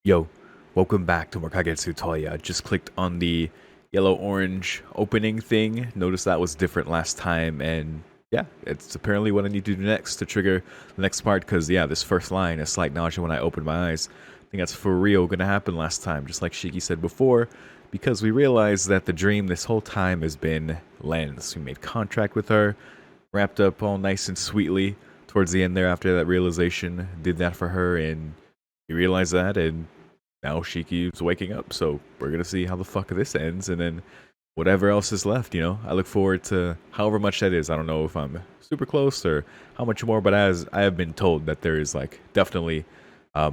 Yo, welcome back to more Kagetsu Tohya. Just clicked on the yellow-orange opening thing. Noticed that was different last time, and yeah, it's apparently what I need to do next to trigger the next part, because yeah, this first line, a slight nausea when I opened my eyes. I think that's for real gonna happen last time, just like Shiki said before, because we realized that the dream this whole time has been Lens. We made contract with her, wrapped up all nice and sweetly towards the end there after that realization, did that for her, and we realized that, and now she keeps waking up, so we're gonna see how the fuck this ends, and then whatever else is left, you know? I look forward to however much that is. I don't know if I'm super close or how much more, but as I have been told that there is, like, definitely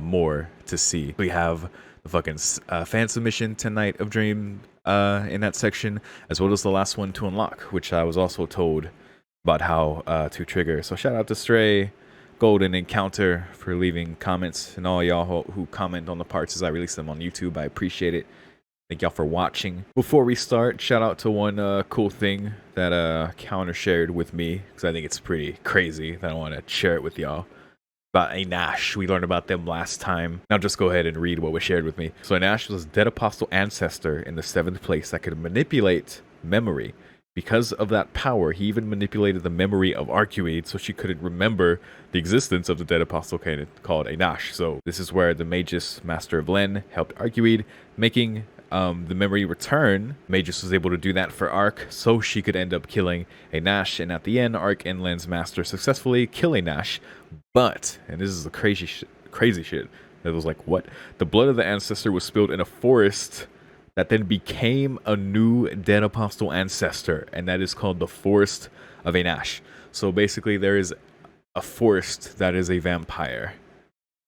more to see. We have the fucking fan submission tonight of Dream in that section, as well as the last one to unlock, which I was also told about how to trigger. So shout out to Stray, Golden Encounter for leaving comments, and all y'all who comment on the parts as I release them on YouTube. I appreciate it. Thank y'all for watching. Before we start, shout out to one cool thing that Counter shared with me, because I think it's pretty crazy that I want to share it with y'all. About a Nash. We learned about them last time. Now just go ahead and read what was shared with me. So a Nash was a dead apostle ancestor in the 7th place that could manipulate memory. Because of that power, he even manipulated the memory of Arcuede so she couldn't remember the existence of the dead apostle called a Nash. So this is where the Magus, Master of Len, helped Arcuede, making the memory return. Magus was able to do that for Arc, so she could end up killing a Nash, and at the end, Arc and Len's master successfully kill a Nash. But, and this is the crazy shit, it was like, what? The blood of the ancestor was spilled in a forest that then became a new dead apostle ancestor, and that is called the Forest of a Nash. So basically there is a forest that is a vampire,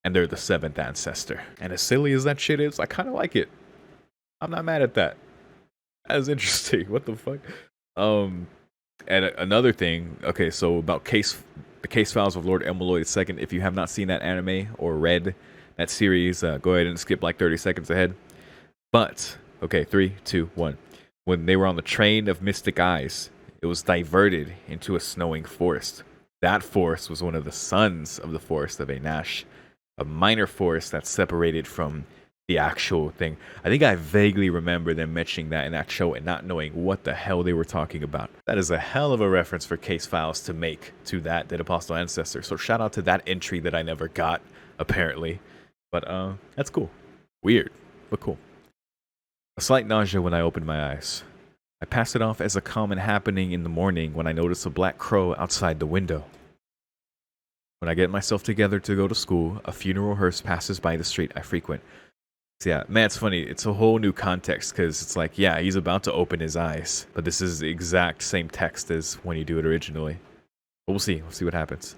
and they're the 7th ancestor. And as silly as that shit is, I kind of like it. I'm not mad at that. That is interesting. What the fuck? And another thing, okay, so about the case files of Lord Emeloid II. If you have not seen that anime or read that series, go ahead and skip like 30 seconds ahead. But okay, 3, 2, 1. When they were on the train of mystic eyes, it was diverted into a snowing forest. That forest was one of the sons of the Forest of a Nash, a minor forest that's separated from the actual thing. I think I vaguely remember them mentioning that in that show and not knowing what the hell they were talking about. That is a hell of a reference for case files to make to that Dead Apostle Ancestor. So shout out to that entry that I never got, apparently. But that's cool. Weird, but cool. A slight nausea when I opened my eyes. I passed it off as a common happening in the morning when I noticed a black crow outside the window. When I get myself together to go to school, a funeral hearse passes by the street I frequent. So yeah, man, it's funny. It's a whole new context, because it's like, yeah, he's about to open his eyes, but this is the exact same text as when you do it originally. But we'll see. We'll see what happens.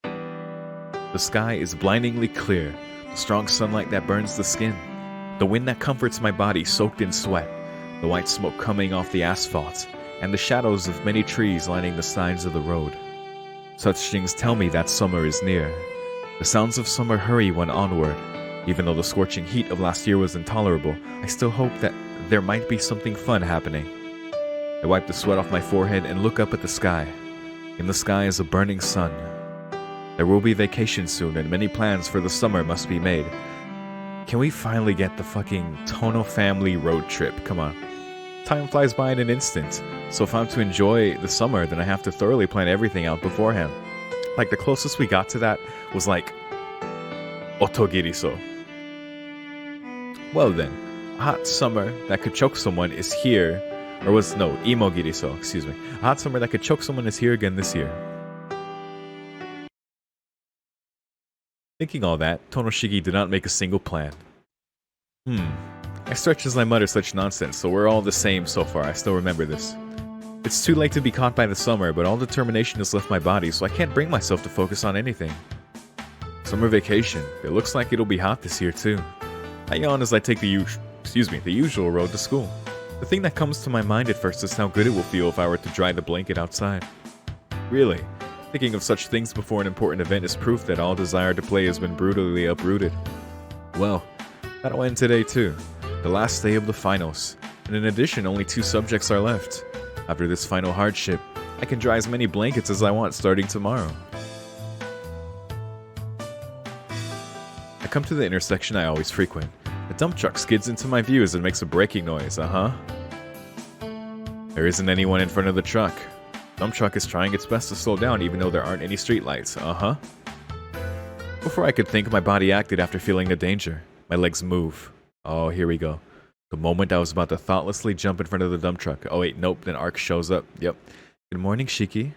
The sky is blindingly clear. The strong sunlight that burns the skin, the wind that comforts my body soaked in sweat, the white smoke coming off the asphalt, and the shadows of many trees lining the sides of the road. Such things tell me that summer is near. The sounds of summer hurry one onward. Even though the scorching heat of last year was intolerable, I still hope that there might be something fun happening. I wipe the sweat off my forehead and look up at the sky. In the sky is a burning sun. There will be vacation soon, and many plans for the summer must be made. Can we finally get the fucking Tono family road trip? Come on. Time flies by in an instant, so if I'm to enjoy the summer, then I have to thoroughly plan everything out beforehand. Like, the closest we got to that was like Otogiriso. Well then, a hot summer that could choke someone is here, or was, no, Imogiriso, excuse me. A hot summer that could choke someone is here again this year. Thinking all that, Tonoshiki did not make a single plan. I stretch as I mutter such nonsense, so we're all the same so far. I still remember this. It's too late to be caught by the summer, but all determination has left my body, so I can't bring myself to focus on anything. Summer vacation. It looks like it'll be hot this year too. I yawn as I take the usual road to school. The thing that comes to my mind at first is how good it will feel if I were to dry the blanket outside. Really. Thinking of such things before an important event is proof that all desire to play has been brutally uprooted. Well, that'll end today too, the last day of the finals, and in addition only 2 subjects are left. After this final hardship, I can dry as many blankets as I want starting tomorrow. come to the intersection I always frequent. A dump truck skids into my view as it makes a braking noise, There isn't anyone in front of the truck. Dump truck is trying its best to slow down even though there aren't any streetlights, Before I could think, my body acted after feeling the danger. My legs move. Oh, here we go. The moment I was about to thoughtlessly jump in front of the dump truck. Oh wait, nope, then Ark shows up. Yep. Good morning, Shiki.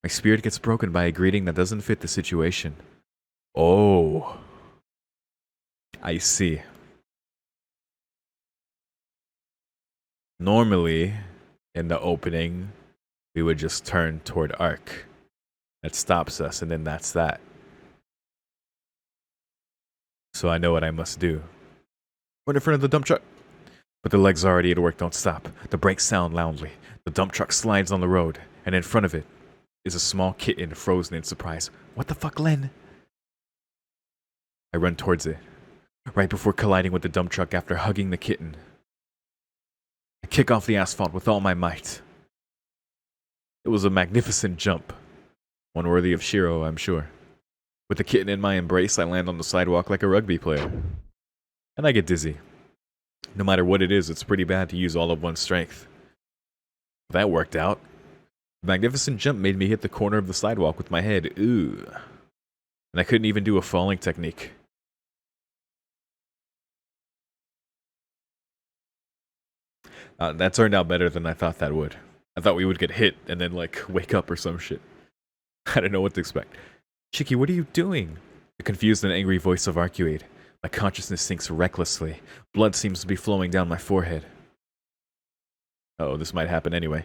My spirit gets broken by a greeting that doesn't fit the situation. Oh. I see. Normally, in the opening, we would just turn toward Ark. That stops us, and then that's that. So I know what I must do. Run in front of the dump truck. But the legs already at work don't stop. The brakes sound loudly. The dump truck slides on the road, and in front of it is a small kitten frozen in surprise. What the fuck, Len? I run towards it, right before colliding with the dump truck after hugging the kitten. I kick off the asphalt with all my might. It was a magnificent jump. One worthy of Shiro, I'm sure. With the kitten in my embrace, I land on the sidewalk like a rugby player. And I get dizzy. No matter what it is, it's pretty bad to use all of one's strength. That worked out. The magnificent jump made me hit the corner of the sidewalk with my head. Ooh. And I couldn't even do a falling technique. That turned out better than I thought that would. I thought we would get hit and then, like, wake up or some shit. I didn't know what to expect. Shiki, what are you doing? The confused and angry voice of Arcuate. My consciousness sinks recklessly. Blood seems to be flowing down my forehead. Oh, this might happen anyway.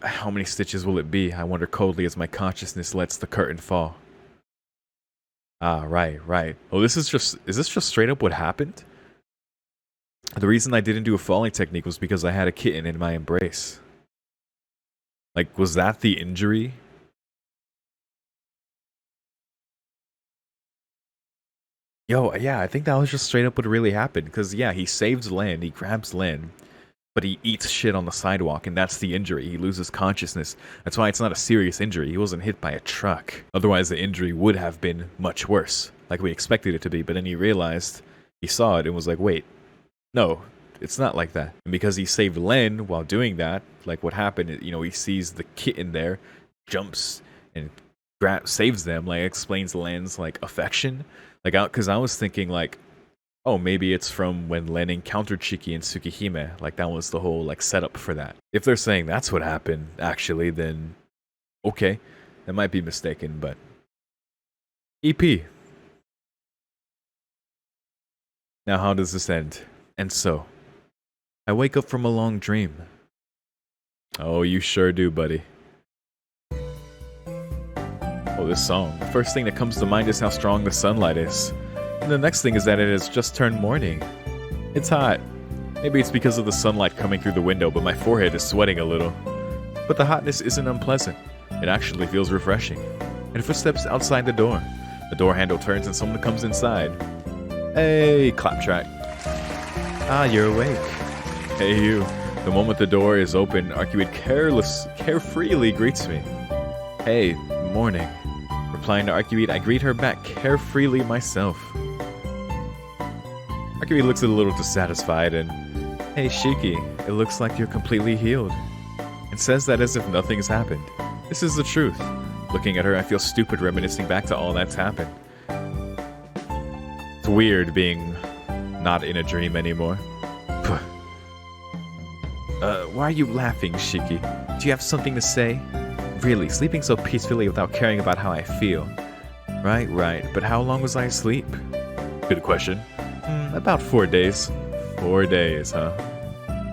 How many stitches will it be? I wonder coldly as my consciousness lets the curtain fall. Right. Oh, is this just straight up what happened? The reason I didn't do a falling technique was because I had a kitten in my embrace. Like, was that the injury? Yo, yeah, I think that was just straight up what really happened. Because, yeah, he saves Len, he grabs Len, but he eats shit on the sidewalk, and that's the injury. He loses consciousness. That's why it's not a serious injury. He wasn't hit by a truck. Otherwise, the injury would have been much worse, like we expected it to be. But then he realized, he saw it, and was like, wait, no, it's not like that. And because he saved Len while doing that, like what happened, you know, he sees the kitten there, jumps, and saves them, like explains Len's, like, affection. Like, because I was thinking, like, oh, maybe it's from when Len encountered Shiki and Tsukihime. Like, that was the whole, like, setup for that. If they're saying that's what happened, actually, then okay. That might be mistaken, but EP. Now, how does this end? And so, I wake up from a long dream. Oh, you sure do, buddy. Oh, this song. The first thing that comes to mind is how strong the sunlight is. And the next thing is that it has just turned morning. It's hot. Maybe it's because of the sunlight coming through the window, but my forehead is sweating a little. But the hotness isn't unpleasant. It actually feels refreshing. And footsteps outside the door. The door handle turns and someone comes inside. Hey, claptrack. Ah, you're awake. Hey, you. The moment the door is open, Arcuate carefreely greets me. Hey, morning. Replying to Arcuate, I greet her back carefreely myself. Arcuate looks a little dissatisfied and, hey Shiki, it looks like you're completely healed. And says that as if nothing's happened. This is the truth. Looking at her, I feel stupid reminiscing back to all that's happened. It's weird being not in a dream anymore. Why are you laughing, Shiki? Do you have something to say? Really, sleeping so peacefully without caring about how I feel. Right. But how long was I asleep? Good question. About 4 days. 4 days, huh?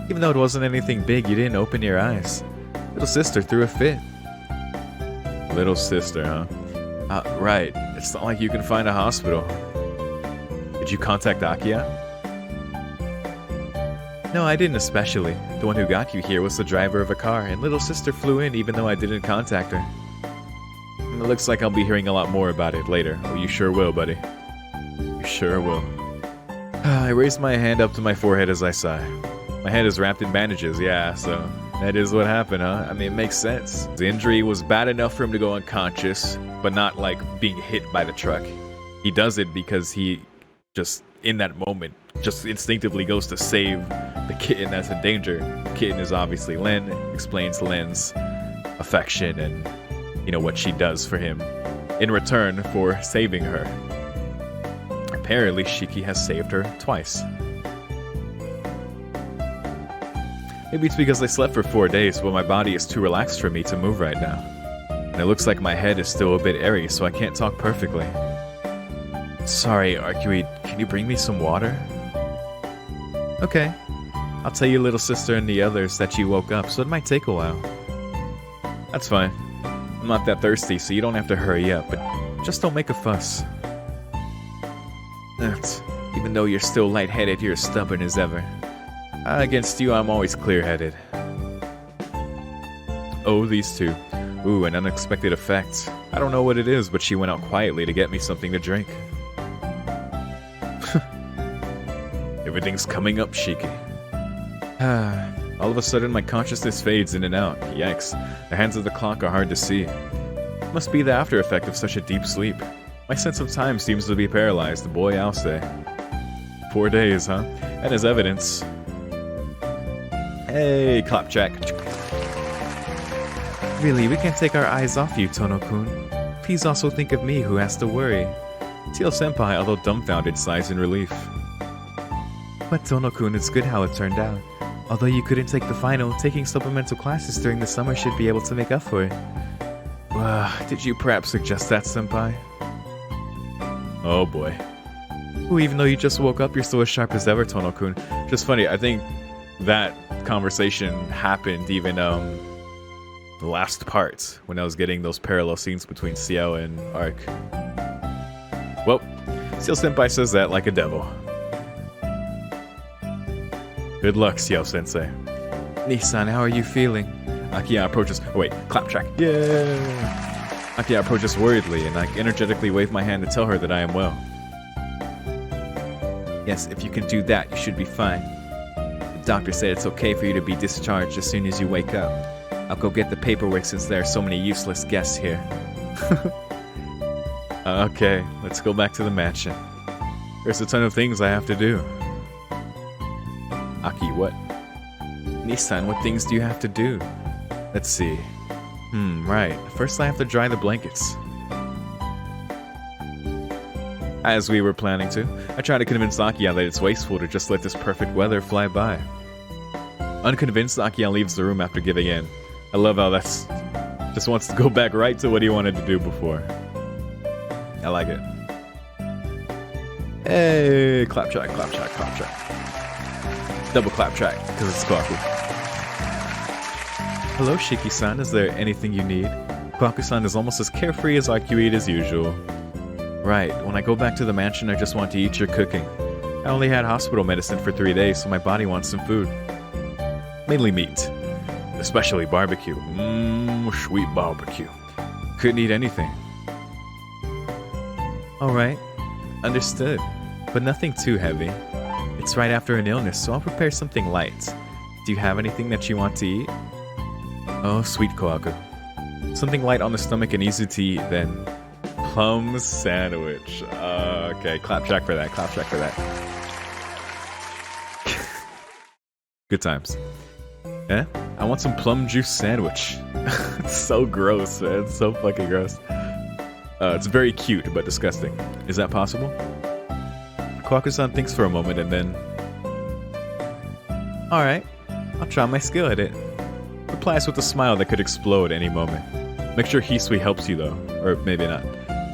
Even though it wasn't anything big, you didn't open your eyes. Little sister threw a fit. Little sister, huh? Right. It's not like you can find a hospital. Did you contact Akia? No, I didn't especially. The one who got you here was the driver of a car, and little sister flew in even though I didn't contact her. It looks like I'll be hearing a lot more about it later. Oh, you sure will, buddy. You sure will. I raised my hand up to my forehead as I sigh. My head is wrapped in bandages, yeah, so that is what happened, huh? I mean, it makes sense. The injury was bad enough for him to go unconscious, but not like being hit by the truck. He does it because he just in that moment, just instinctively goes to save the kitten that's in danger. The kitten is obviously Len, explains Len's affection and, you know, what she does for him in return for saving her. Apparently, Shiki has saved her twice. Maybe it's because I slept for 4 days, but my body is too relaxed for me to move right now. And it looks like my head is still a bit airy, so I can't talk perfectly. Sorry, Arcuite, can you bring me some water? Okay. I'll tell your little sister and the others that you woke up, so it might take a while. That's fine. I'm not that thirsty, so you don't have to hurry up, but just don't make a fuss. Even though you're still lightheaded, you're as stubborn as ever. Against you, I'm always clear-headed. Oh, these two. Ooh, an unexpected effect. I don't know what it is, but she went out quietly to get me something to drink. Everything's coming up, Shiki. All of a sudden, my consciousness fades in and out. Yikes. The hands of the clock are hard to see. Must be the after effect of such a deep sleep. My sense of time seems to be paralyzed, boy, I'll say. 4 days, huh? And as evidence... Hey, Clapjack. Really, we can't take our eyes off you, Tono-kun. Please also think of me, who has to worry. Teal-senpai, although dumbfounded, sighs in relief. But Tono-kun, it's good how it turned out. Although you couldn't take the final, taking supplemental classes during the summer should be able to make up for it. Did you perhaps suggest that, senpai? Oh boy. Ooh, even though you just woke up, you're still as sharp as ever, Tono-kun. Just funny, I think that conversation happened even the last part, when I was getting those parallel scenes between Xiao and Arc. Well, Xiao-senpai says that like a devil. Good luck, Xiao-sensei. Nissan, how are you feeling? Akiya approaches... Oh, wait, Clapjack. Yeah! Akiya approaches worriedly, and I energetically wave my hand to tell her that I am well. Yes, if you can do that, you should be fine. The doctor said it's okay for you to be discharged as soon as you wake up. I'll go get the paperwork since there are so many useless guests here. Okay, let's go back to the mansion. There's a ton of things I have to do. Aki, what? Nissan, what things do you have to do? Let's see. Right. First I have to dry the blankets. As we were planning to, I tried to convince Akiya that it's wasteful to just let this perfect weather fly by. Unconvinced, Akiya leaves the room after giving in. I love how that's... just wants to go back right to what he wanted to do before. I like it. Hey, Clapjack, Clapjack, Clapjack. Double Clapjack, because it's Kwaku. Hello, Shiki-san. Is there anything you need? Kwaku-san is almost as carefree as Arcuite as usual. Right. When I go back to the mansion, I just want to eat your cooking. I only had hospital medicine for 3 days, so my body wants some food. Mainly meat. Especially barbecue. Sweet barbecue. Couldn't eat anything. Alright. Understood. But nothing too heavy. It's right after an illness, so I'll prepare something light. Do you have anything that you want to eat? Oh, sweet Koaku. Something light on the stomach and easy to eat, then. Plum sandwich. Okay, Clapjack for that, Clapjack for that. Good times. Yeah? I want some plum juice sandwich. It's so gross, man. It's so fucking gross. It's very cute, but disgusting. Is that possible? Kwaku-san thinks for a moment and then... Alright, I'll try my skill at it. Replies with a smile that could explode any moment. Make sure Hisui helps you though, or maybe not.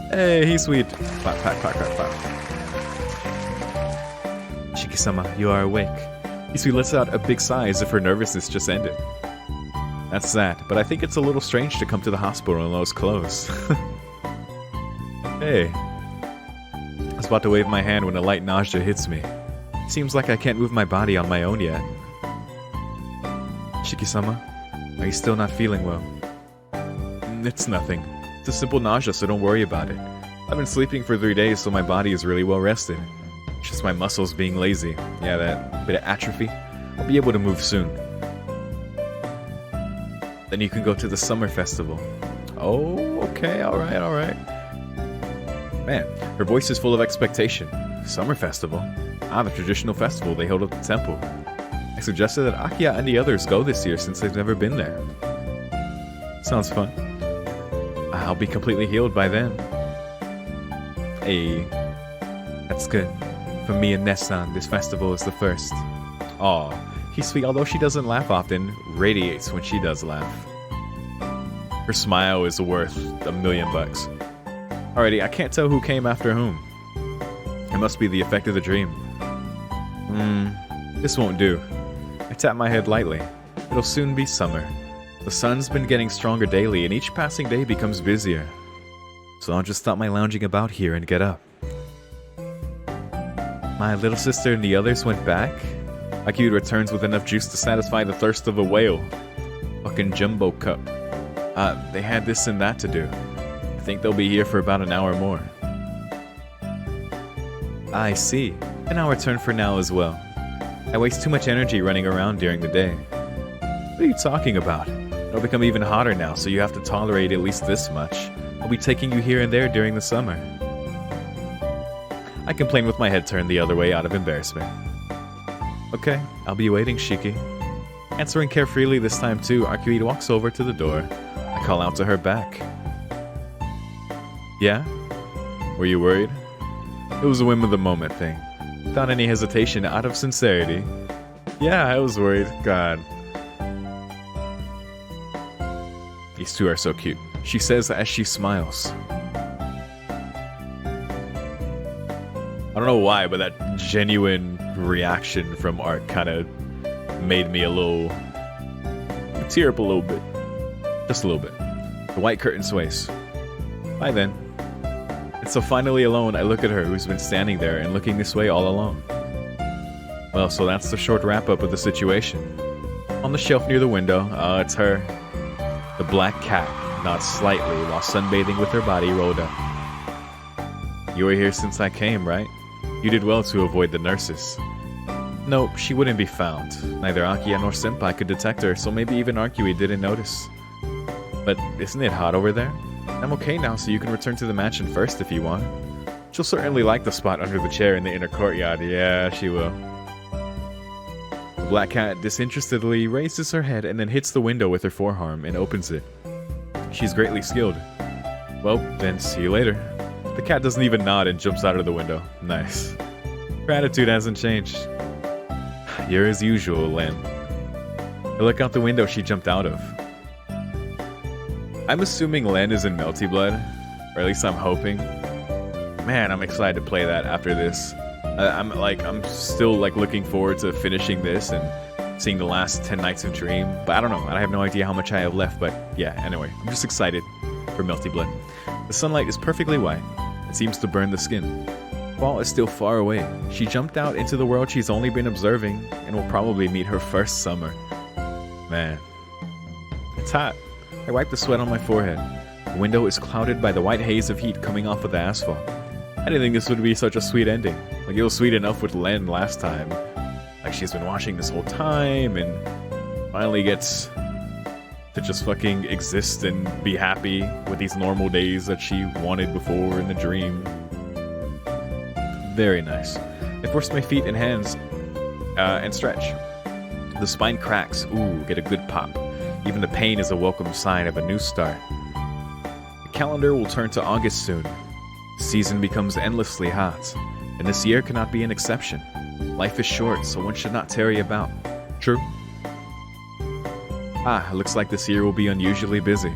Hey, Hisui! Clap, clap, clap, clap, clap. Shiki-sama, you are awake. Hisui lets out a big sigh as if her nervousness just ended. That's sad, but I think it's a little strange to come to the hospital in those clothes. Hey. I was about to wave my hand when a light nausea hits me. Seems like I can't move my body on my own yet. Shiki-sama, are you still not feeling well? It's nothing. It's a simple nausea, so don't worry about it. I've been sleeping for 3 days, so my body is really well rested. It's just my muscles being lazy. Yeah, that bit of atrophy. I'll be able to move soon. Then you can go to the summer festival. Oh, okay, alright, alright. Man, her voice is full of expectation. Summer festival? Ah, the traditional festival they hold at the temple. I suggested that Akiya and the others go this year since they've never been there. Sounds fun. I'll be completely healed by then. Hey, that's good. For me and Nessan, this festival is the first. Aw, he's sweet, although she doesn't laugh often, radiates when she does laugh. Her smile is worth $1 million. Alrighty, I can't tell who came after whom. It must be the effect of the dream. This won't do. I tap my head lightly. It'll soon be summer. The sun's been getting stronger daily, and each passing day becomes busier. So I'll just stop my lounging about here and get up. My little sister and the others went back? Akiya returns with enough juice to satisfy the thirst of a whale. Fucking jumbo cup. They had this and that to do. I think they'll be here for about an hour more. I see. And I'll return for now as well. I waste too much energy running around during the day. What are you talking about? It'll become even hotter now, so you have to tolerate at least this much. I'll be taking you here and there during the summer. I complain with my head turned the other way out of embarrassment. Okay, I'll be waiting, Shiki. Answering carefreely this time too, Akiya walks over to the door. I call out to her back. Yeah? Were you worried? It was a whim of the moment thing. Without any hesitation, out of sincerity. Yeah, I was worried. God. These two are so cute. She says as she smiles. I don't know why, but that genuine reaction from Art kind of made me tear up a little bit. Just a little bit. The white curtain sways. Bye then. And so finally alone, I look at her, who's been standing there and looking this way all along. Well, so that's the short wrap-up of the situation. On the shelf near the window, it's her. The black cat nods slightly while sunbathing with her body rolled up. You were here since I came, right? You did well to avoid the nurses. Nope, she wouldn't be found. Neither Akiya nor Senpai could detect her, so maybe even Arkui didn't notice. But isn't it hot over there? I'm okay now, so you can return to the mansion first if you want. She'll certainly like the spot under the chair in the inner courtyard. Yeah, she will. The black cat disinterestedly raises her head and then hits the window with her forearm and opens it. She's greatly skilled. Well, then see you later. The cat doesn't even nod and jumps out of the window. Nice. Her attitude hasn't changed. You're as usual, Len. I look out the window she jumped out of. I'm assuming Len is in Melty Blood, or at least I'm hoping. Man, I'm excited to play that after this. I'm still looking forward to finishing this and seeing the last 10 Nights of Dream. But I don't know. I have no idea how much I have left. But yeah, anyway, I'm just excited for Melty Blood. The sunlight is perfectly white. It seems to burn the skin. Fall is still far away. She jumped out into the world she's only been observing and will probably meet her first summer. Man, it's hot. I wipe the sweat on my forehead. The window is clouded by the white haze of heat coming off of the asphalt. I didn't think this would be such a sweet ending. It was sweet enough with Len last time. She's been watching this whole time and finally gets to just fucking exist and be happy with these normal days that she wanted before in the dream. Very nice. I force my feet and hands and stretch. The spine cracks. Ooh, get a good pop. Even the pain is a welcome sign of a new start. The calendar will turn to August soon. The season becomes endlessly hot, and this year cannot be an exception. Life is short, so one should not tarry about. True. It looks like this year will be unusually busy.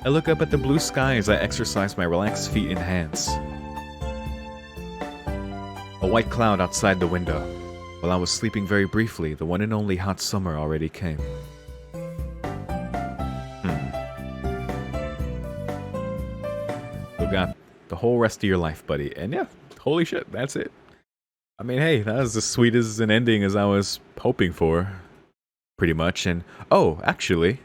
I look up at the blue sky as I exercise my relaxed feet and hands. A white cloud outside the window. While I was sleeping very briefly, the one and only hot summer already came. You got the whole rest of your life, buddy. And yeah, holy shit, that's it. I mean, hey, that was as sweet as an ending as I was hoping for. Pretty much. And, oh, actually.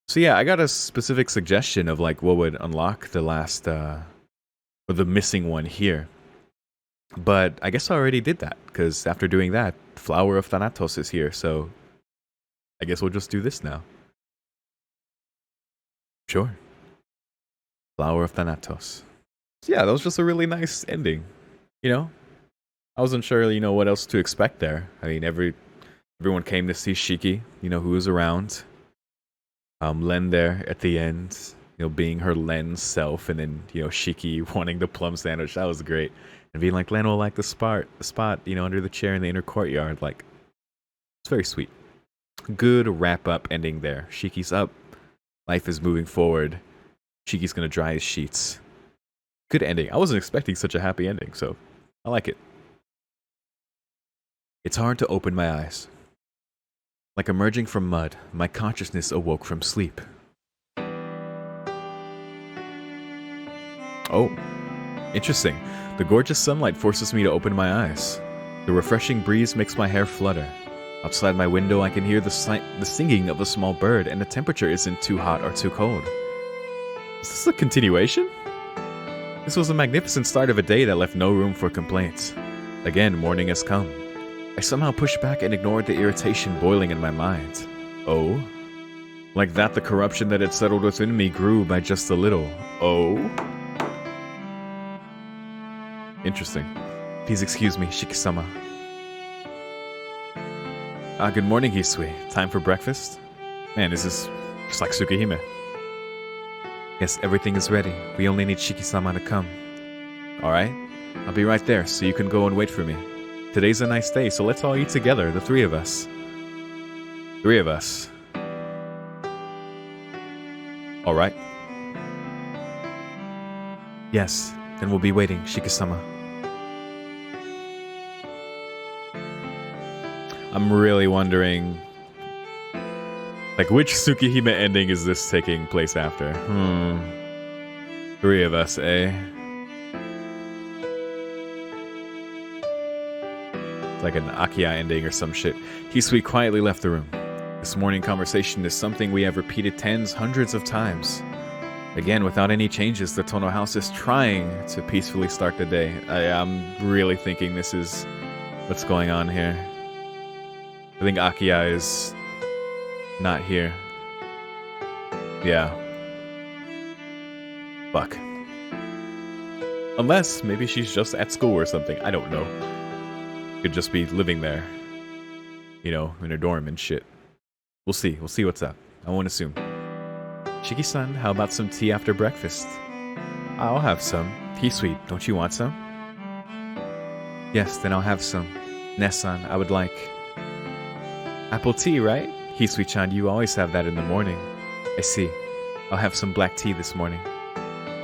So yeah, I got a specific suggestion of what would unlock the last, or the missing one here. But I guess I already did that, because after doing that, Flower of Thanatos is here, so I guess we'll just do this now. Sure. Flower of Thanatos. So yeah, that was just a really nice ending. you know, I wasn't sure, what else to expect there. I mean, everyone came to see Shiki, who was around. Len there at the end, being her Len self, and then, Shiki wanting the plum sandwich. That was great. And being like, Len will like the spot, under the chair in the inner courtyard. Like, it's very sweet. Good wrap up ending there. Shiki's up. Life is moving forward. Shiki's gonna dry his sheets. Good ending. I wasn't expecting such a happy ending, so I like it. It's hard to open my eyes. Like emerging from mud, my consciousness awoke from sleep. Oh, interesting. The gorgeous sunlight forces me to open my eyes. The refreshing breeze makes my hair flutter. Outside my window, I can hear the singing of a small bird, and the temperature isn't too hot or too cold. Is this a continuation? This was a magnificent start of a day that left no room for complaints. Again, morning has come. I somehow pushed back and ignored the irritation boiling in my mind. Oh? Like that, the corruption that had settled within me grew by just a little. Oh? Interesting. Please excuse me, Shiki-sama. Good morning, Hisui. Time for breakfast? Man, is this just like Tsukihime? Yes, everything is ready. We only need Shiki-sama to come. Alright. I'll be right there, so you can go and wait for me. Today's a nice day, so let's all eat together, the three of us. Three of us. Alright. Yes, then we'll be waiting, Shiki-sama. I'm really wondering, like, which Tsukihime ending is this taking place after? Three of us, eh? It's like an Akiya ending or some shit. Hisui quietly left the room. This morning conversation is something we have repeated tens, hundreds of times. Again, without any changes, the Tono house is trying to peacefully start the day. I'm really thinking this is what's going on here. I think Akiya is not here. Yeah. Fuck. Unless, maybe she's just at school or something. I don't know. Could just be living there. In a dorm and shit. We'll see. We'll see what's up. I won't assume. Shiki-san, how about some tea after breakfast? I'll have some. Hisui, don't you want some? Yes, then I'll have some. Nessan, I would like... apple tea, right? Hisui-chan, you always have that in the morning. I see. I'll have some black tea this morning.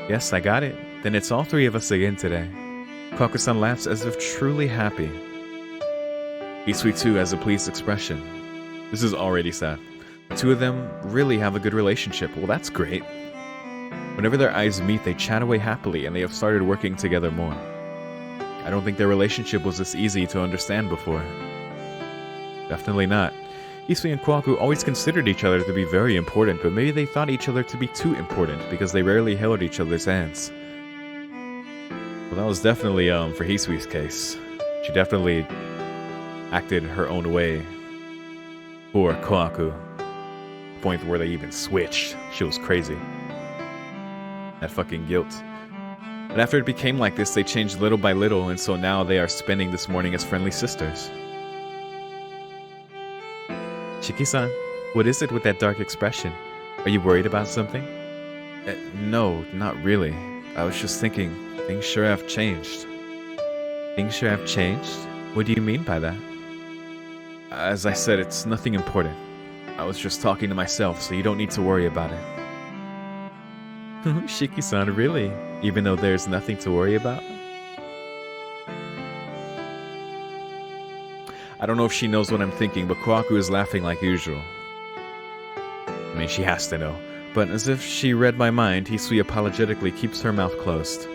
Yes, I got it. Then it's all three of us again today. Kaku-san laughs as if truly happy. Hisui too has a pleased expression. This is already sad. The two of them really have a good relationship. Well, that's great. Whenever their eyes meet, they chat away happily, and they have started working together more. I don't think their relationship was this easy to understand before. Definitely not. Hisui and Kwaku always considered each other to be very important, but maybe they thought each other to be too important because they rarely held each other's hands. Well, that was definitely for Hisui's case. She definitely acted her own way for Kwaku. The point where they even switched. She was crazy. That fucking guilt. But after it became like this, they changed little by little, and so now they are spending this morning as friendly sisters. Shiki-san, what is it with that dark expression? Are you worried about something? No, not really. I was just thinking, things sure have changed. Things sure have changed? What do you mean by that? As I said, it's nothing important. I was just talking to myself, so you don't need to worry about it. Shiki-san, really? Even though there's nothing to worry about? I don't know if she knows what I'm thinking, but Kwaku is laughing like usual. I mean, she has to know. But as if she read my mind, Hisui apologetically keeps her mouth closed.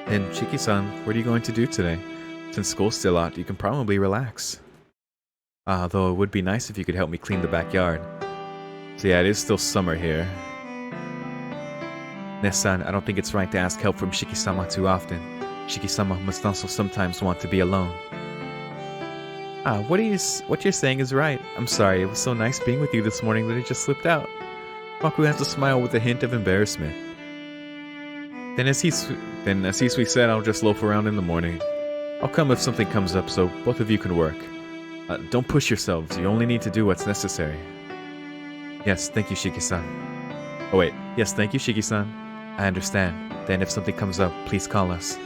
And Shiki-san, what are you going to do today? Since school's still out, you can probably relax. Though it would be nice if you could help me clean the backyard. So yeah, it is still summer here. Nessan, I don't think it's right to ask help from Shiki-sama too often. Shiki-sama must also sometimes want to be alone. What you're saying is right. I'm sorry, it was so nice being with you this morning that it just slipped out. Kwaku has a smile with a hint of embarrassment. Then as Then, as Hisui said, I'll just loaf around in the morning. I'll come if something comes up so both of you can work. Don't push yourselves, you only need to do what's necessary. Yes, thank you, Shiki-san. Oh wait, yes, thank you, Shiki-san. I understand. Then if something comes up, please call us.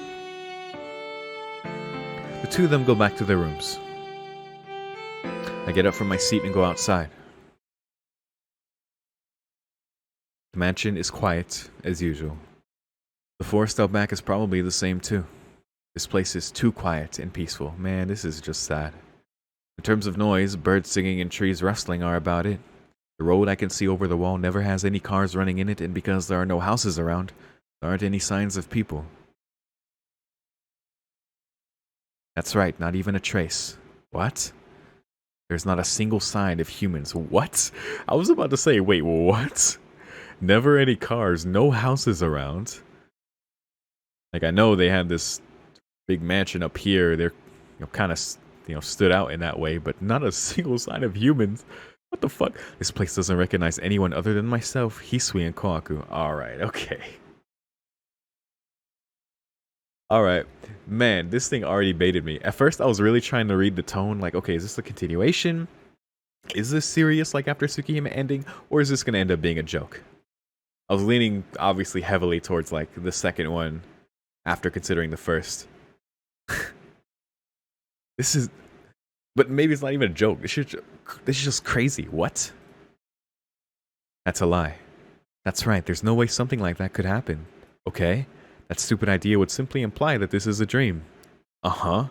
The two of them go back to their rooms. I get up from my seat and go outside. The mansion is quiet, as usual. The forest out back is probably the same too. This place is too quiet and peaceful. Man, this is just sad. In terms of noise, birds singing and trees rustling are about it. The road I can see over the wall never has any cars running in it, and because there are no houses around, there aren't any signs of people. That's right, not even a trace. What? There's not a single sign of humans. What? I was about to say, wait, what? Never any cars, no houses around. Like, I know they had this big mansion up here. They're kind of stood out in that way, but not a single sign of humans. What the fuck? This place doesn't recognize anyone other than myself, Hisui, and Kohaku. Alright, okay. Alright. Man, this thing already baited me. At first, I was really trying to read the tone, like, okay, is this a continuation? Is this serious, like after Tsukihime ending? Or is this going to end up being a joke? I was leaning, obviously, heavily towards, like, the second one, after considering the first. This is... But maybe it's not even a joke. This is just crazy. What? That's a lie. That's right. There's no way something like that could happen. Okay? That stupid idea would simply imply that this is a dream. Uh-huh.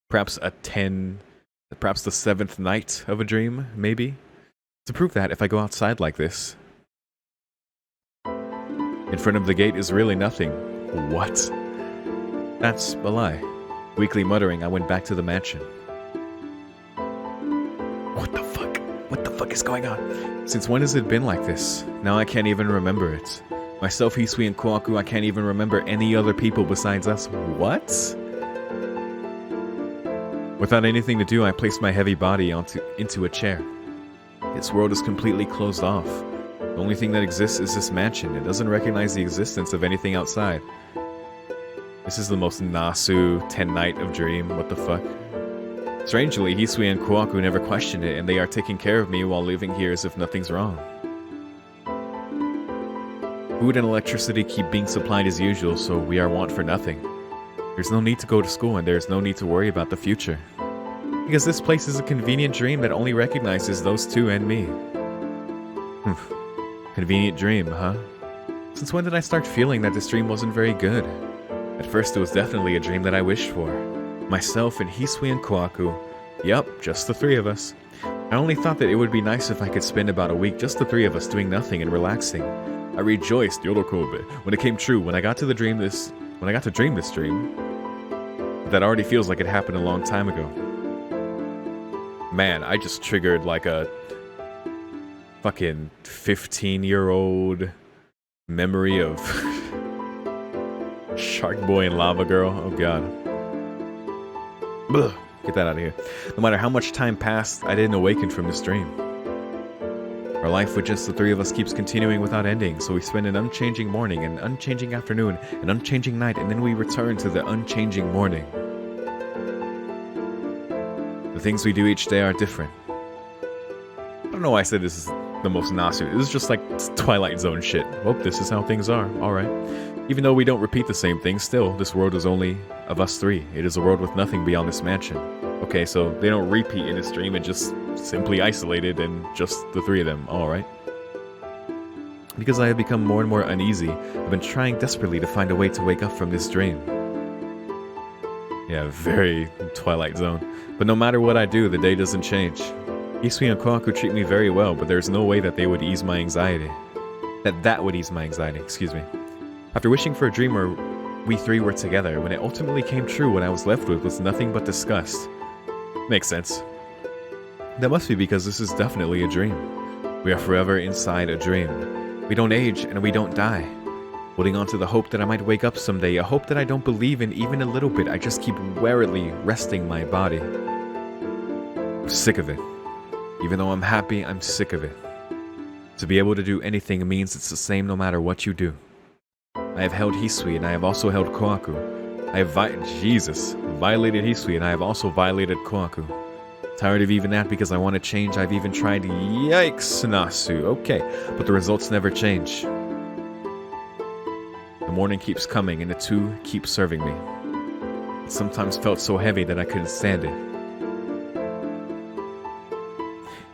Perhaps perhaps the seventh night of a dream, maybe? To prove that, if I go outside like this... In front of the gate is really nothing. What? That's a lie. Weakly muttering, I went back to the mansion. What the fuck? What the fuck is going on? Since when has it been like this? Now I can't even remember it. Myself, Hisui, and Kohaku, I can't even remember any other people besides us. What? Without anything to do, I placed my heavy body into a chair. This world is completely closed off. The only thing that exists is this mansion. It doesn't recognize the existence of anything outside. This is the most Nasu 10 night of dream. What the fuck? Strangely, Hisui and Kohaku never question it, and they are taking care of me while living here as if nothing's wrong. Food and electricity keep being supplied as usual, so we are want for nothing. There's no need to go to school, and there's no need to worry about the future. Because this place is a convenient dream that only recognizes those two and me. Convenient dream, huh? Since when did I start feeling that this dream wasn't very good? At first it was definitely a dream that I wished for. Myself and Hisui and Kohaku. Yup, just the three of us. I only thought that it would be nice if I could spend about a week just the three of us doing nothing and relaxing. I rejoiced, Yorokobe, when it came true, when I got to dream this dream. But that already feels like it happened a long time ago. Man, I just triggered like a fucking 15-year-old memory of Shark Boy and Lava Girl. Oh god. Ugh, get that out of here. No matter how much time passed, I didn't awaken from this dream. Our life with just the three of us keeps continuing without ending, so we spend an unchanging morning, an unchanging afternoon, an unchanging night, and then we return to the unchanging morning. The things we do each day are different. I don't know why I said this is the most Nasu. This is just like Twilight Zone shit. Well, this is how things are. Alright. Even though we don't repeat the same things, still, this world is only of us three. It is a world with nothing beyond this mansion. Okay, so they don't repeat in this dream, it just simply isolated and just the three of them. Alright. Because I have become more and more uneasy, I've been trying desperately to find a way to wake up from this dream. Yeah, very Twilight Zone. But no matter what I do, the day doesn't change. Hisui and Kohaku treat me very well, but there's no way that they would ease my anxiety. That would ease my anxiety, excuse me. After wishing for a dream where we three were together, when it ultimately came true, what I was left with was nothing but disgust. Makes sense. That must be because this is definitely a dream. We are forever inside a dream. We don't age and we don't die. Holding on to the hope that I might wake up someday, a hope that I don't believe in even a little bit, I just keep warily resting my body. I'm sick of it. Even though I'm happy, I'm sick of it. To be able to do anything means it's the same no matter what you do. I have held Hisui, and I have also held Kohaku. I have violated Hisui, and I have also violated Kohaku. Tired of even that because I want to change. I've even tried. Yikes, Nasu. Okay, but the results never change. The morning keeps coming, and the two keep serving me. It sometimes felt so heavy that I couldn't stand it.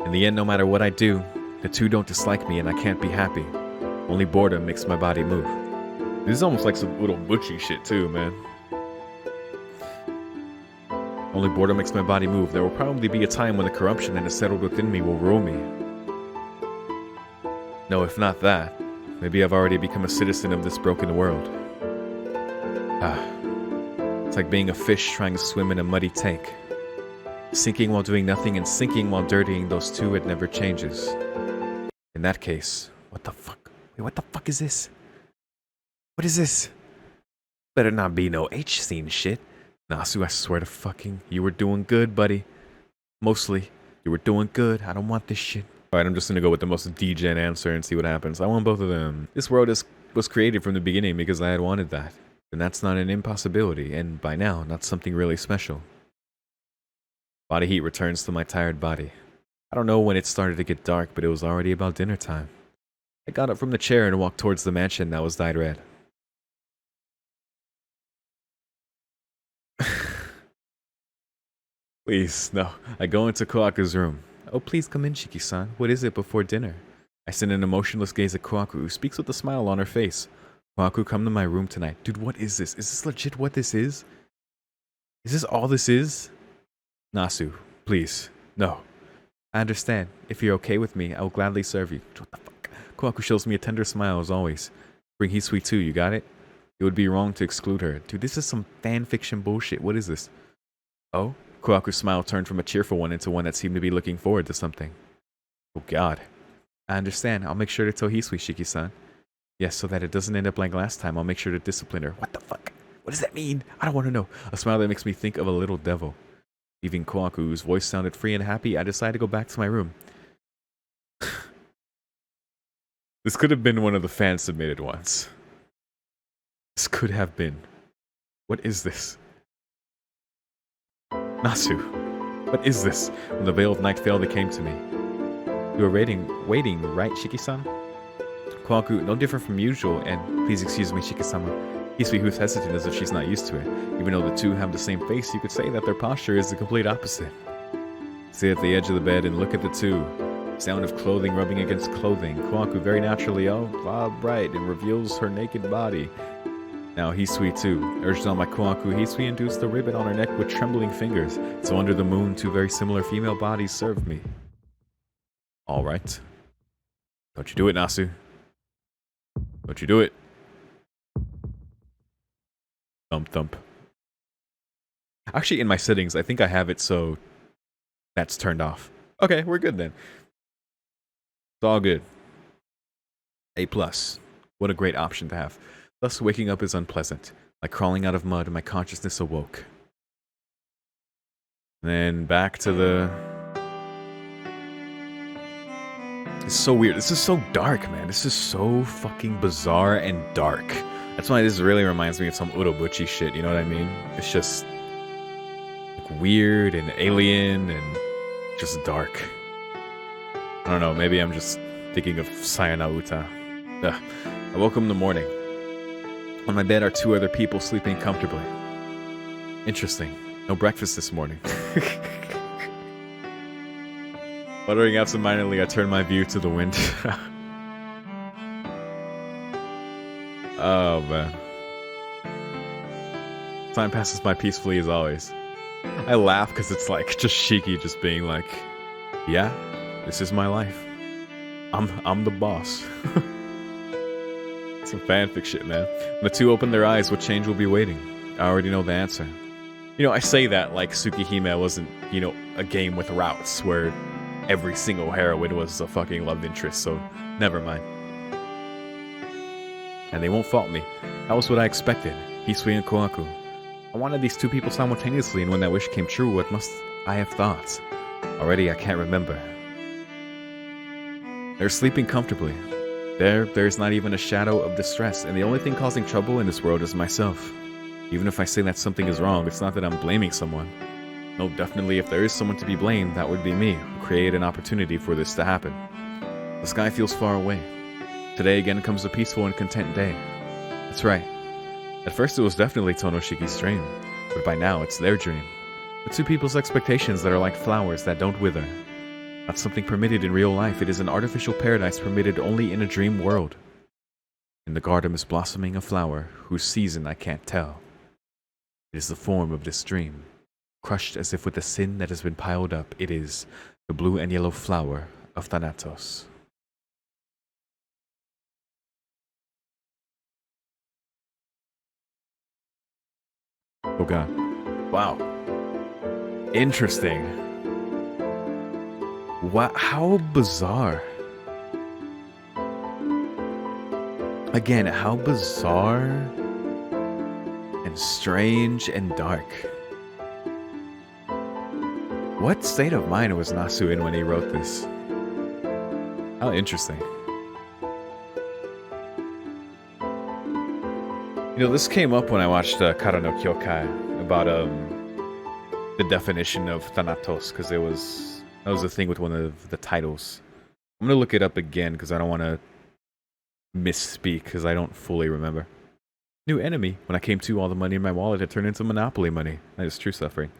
In the end, no matter what I do, the two don't dislike me, and I can't be happy. Only boredom makes my body move. This is almost like some little butchy shit too, man. Only boredom makes my body move. There will probably be a time when the corruption that has settled within me will rule me. No, if not that, maybe I've already become a citizen of this broken world. It's like being a fish trying to swim in a muddy tank. Sinking while doing nothing and sinking while dirtying, those two, it never changes. In that case, what the fuck? Wait, what the fuck is this? What is this? Better not be no H-scene shit. Nasu, I swear to fucking, you were doing good, buddy. Mostly, you were doing good. I don't want this shit. Alright, I'm just gonna go with the most degen answer and see what happens. I want both of them. This world was created from the beginning because I had wanted that. And that's not an impossibility, and by now, not something really special. Body heat returns to my tired body. I don't know when it started to get dark, but it was already about dinner time. I got up from the chair and walked towards the mansion that was dyed red. Please, no. I go into Kohaku's room. Oh, please come in, Shiki-san. What is it before dinner? I send an emotionless gaze at Kohaku, who speaks with a smile on her face. Kohaku, come to my room tonight. Dude, what is this? Is this legit what this is? Is this all this is? Nasu, please. No. I understand. If you're okay with me, I will gladly serve you. What the fuck? Kohaku shows me a tender smile as always. Bring Hisui too, you got it? It would be wrong to exclude her. Dude, this is some fanfiction bullshit. What is this? Oh? Kohaku's smile turned from a cheerful one into one that seemed to be looking forward to something. Oh god. I understand. I'll make sure to tell Hisui, Shiki-san. Yes, so that it doesn't end up like last time, I'll make sure to discipline her. What the fuck? What does that mean? I don't want to know. A smile that makes me think of a little devil. Leaving Kohaku, whose voice sounded free and happy, I decided to go back to my room. This could have been one of the fan-submitted ones. This could have been. What is this? Nasu, what is this? When the veil of night failed, it came to me. You were waiting, right, Shiki-san? Kohaku, no different from usual, and please excuse me, Shiki-sama. Hisui, who's hesitant as if she's not used to it. Even though the two have the same face, you could say that their posture is the complete opposite. Sit at the edge of the bed and look at the two. Sound of clothing rubbing against clothing. Kohaku very naturally, right, and reveals her naked body. Now Hisui too. Urged on by Kohaku, Hisui induced the ribbon on her neck with trembling fingers. So under the moon, two very similar female bodies served me. Alright. Don't you do it, Nasu. Don't you do it. Thump thump. Actually, in my settings, I think I have it so that's turned off. Okay, we're good then. It's all good. A+. What a great option to have. Thus, waking up is unpleasant. Like crawling out of mud, my consciousness awoke. Then back to the... It's so weird. This is so dark, man. This is so fucking bizarre and dark. That's why this really reminds me of some Urobuchi shit, you know what I mean? It's just... like weird and alien and just dark. I don't know, maybe I'm just thinking of Sayana Uta. I woke up in the morning. On my bed are two other people sleeping comfortably. Interesting. No breakfast this morning. Muttering absentmindedly, I turn my view to the wind. Oh, man. Time passes by peacefully as always. I laugh because it's like just Shiki just being like, yeah, this is my life. I'm the boss. Some fanfic shit, man. When the two open their eyes, what change will be waiting? I already know the answer. You know, I say that like Tsukihime wasn't, you know, a game with routes where every single heroine was a fucking love interest, so never mind. And they won't fault me. That was what I expected. Hisui and Kohaku. I wanted these two people simultaneously, and when that wish came true, what must I have thought? Already I can't remember. They're sleeping comfortably. There's not even a shadow of distress, and the only thing causing trouble in this world is myself. Even if I say that something is wrong, it's not that I'm blaming someone. No, definitely if there is someone to be blamed, that would be me, who created an opportunity for this to happen. The sky feels far away. Today again comes a peaceful and content day. That's right. At first it was definitely Tonoshiki's dream, but by now it's their dream. The two people's expectations that are like flowers that don't wither. Not something permitted in real life, it is an artificial paradise permitted only in a dream world. In the garden is blossoming a flower, whose season I can't tell. It is the form of this dream. Crushed as if with the sin that has been piled up, it is the blue and yellow flower of Thanatos. Oh god. Wow. Interesting. Wow, how bizarre. Again, how bizarre and strange and dark. What state of mind was Nasu in when he wrote this? How interesting. You know, this came up when I watched Kara no Kyokai about the definition of Thanatos, because that was a thing with one of the titles. I'm gonna look it up again because I don't want to misspeak because I don't fully remember. New enemy. When I came to, all the money in my wallet had turned into Monopoly money. That is true suffering.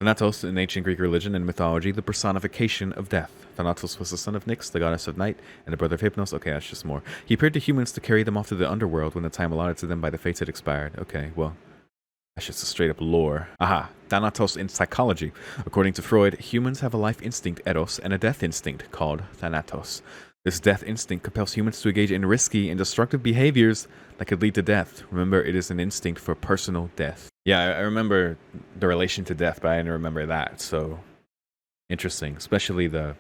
Thanatos, in ancient Greek religion and mythology, the personification of death. Thanatos was the son of Nyx, the goddess of night, and the brother of Hypnos. Okay, that's just more. He appeared to humans to carry them off to the underworld when the time allotted to them by the fates had expired. Okay, well, that's just a straight up lore. Aha, Thanatos in psychology. According to Freud, humans have a life instinct, eros, and a death instinct called Thanatos. This death instinct compels humans to engage in risky and destructive behaviors that could lead to death. Remember, it is an instinct for personal death. Yeah, I remember the relation to death, but I didn't remember that, so interesting. Especially the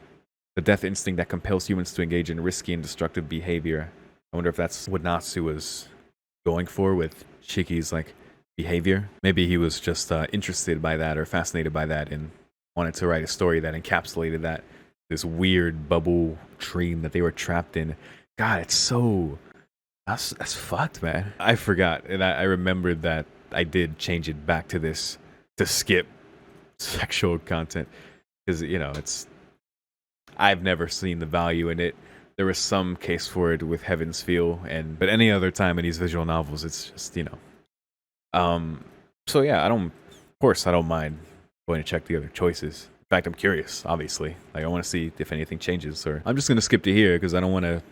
death instinct that compels humans to engage in risky and destructive behavior. I wonder if that's what Natsu was going for with Shiki's, like, behavior. Maybe he was just interested by that or fascinated by that and wanted to write a story that encapsulated that. This weird bubble dream that they were trapped in. God, it's so... That's fucked, man. I forgot, and I remembered that I did change it back to this to skip sexual content. Because, you know, it's... I've never seen the value in it. There was some case for it with Heaven's Feel, but any other time in these visual novels, it's just, you know... So yeah, I don't mind going to check the other choices. In fact, I'm curious, obviously. Like, I want to see if anything changes, or I'm just going to skip to here because I don't want to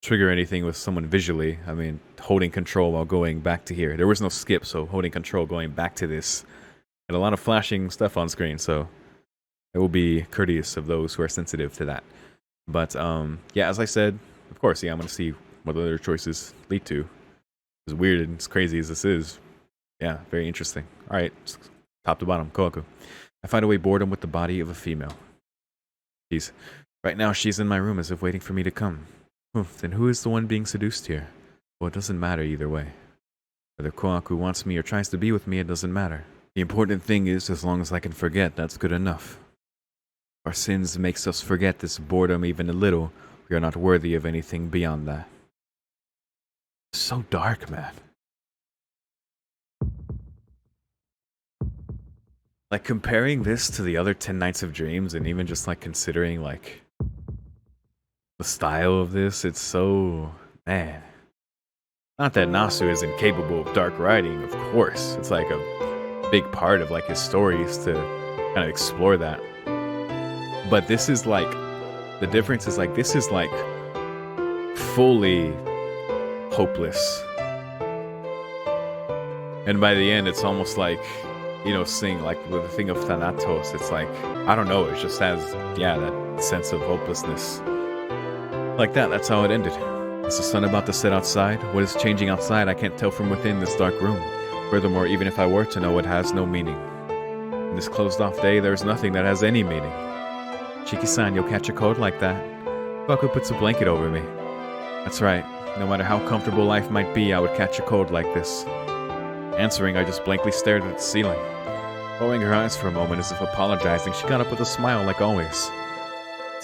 trigger anything with someone visually. I mean, holding control while going back to here. There was no skip, so holding control going back to this. And a lot of flashing stuff on screen, so I will be courteous of those who are sensitive to that. But, yeah, as I said, of course, yeah, I'm going to see what other choices lead to. As weird and as crazy as this is, yeah, very interesting. All right, top to bottom, Kohaku. I find away boredom with the body of a female. Right now she's in my room as if waiting for me to come. Oof, then who is the one being seduced here? Well, it doesn't matter either way. Whether Kohaku wants me or tries to be with me, it doesn't matter. The important thing is, as long as I can forget, that's good enough. Our sins makes us forget this boredom even a little. We are not worthy of anything beyond that. So dark, man. Like, comparing this to the other 10 Nights of Dreams, and even just, like, considering, like, the style of this, it's so... Man. Not that Nasu is incapable of dark writing, of course. It's, like, a big part of, like, his stories to kind of explore that. But this is, like... The difference is, like, this is, like, fully hopeless. And by the end, it's almost like... You know, seeing, like, with the thing of Thanatos, it's like, I don't know, it just has, yeah, that sense of hopelessness. Like that, that's how it ended. Is the sun about to set outside? What is changing outside? I can't tell from within this dark room. Furthermore, even if I were to know, it has no meaning. In this closed-off day, there's nothing that has any meaning. Shiki-san, you'll catch a cold like that. Baku puts a blanket over me. That's right. No matter how comfortable life might be, I would catch a cold like this. Answering, I just blankly stared at the ceiling. Lowering her eyes for a moment as if apologizing, she got up with a smile like always.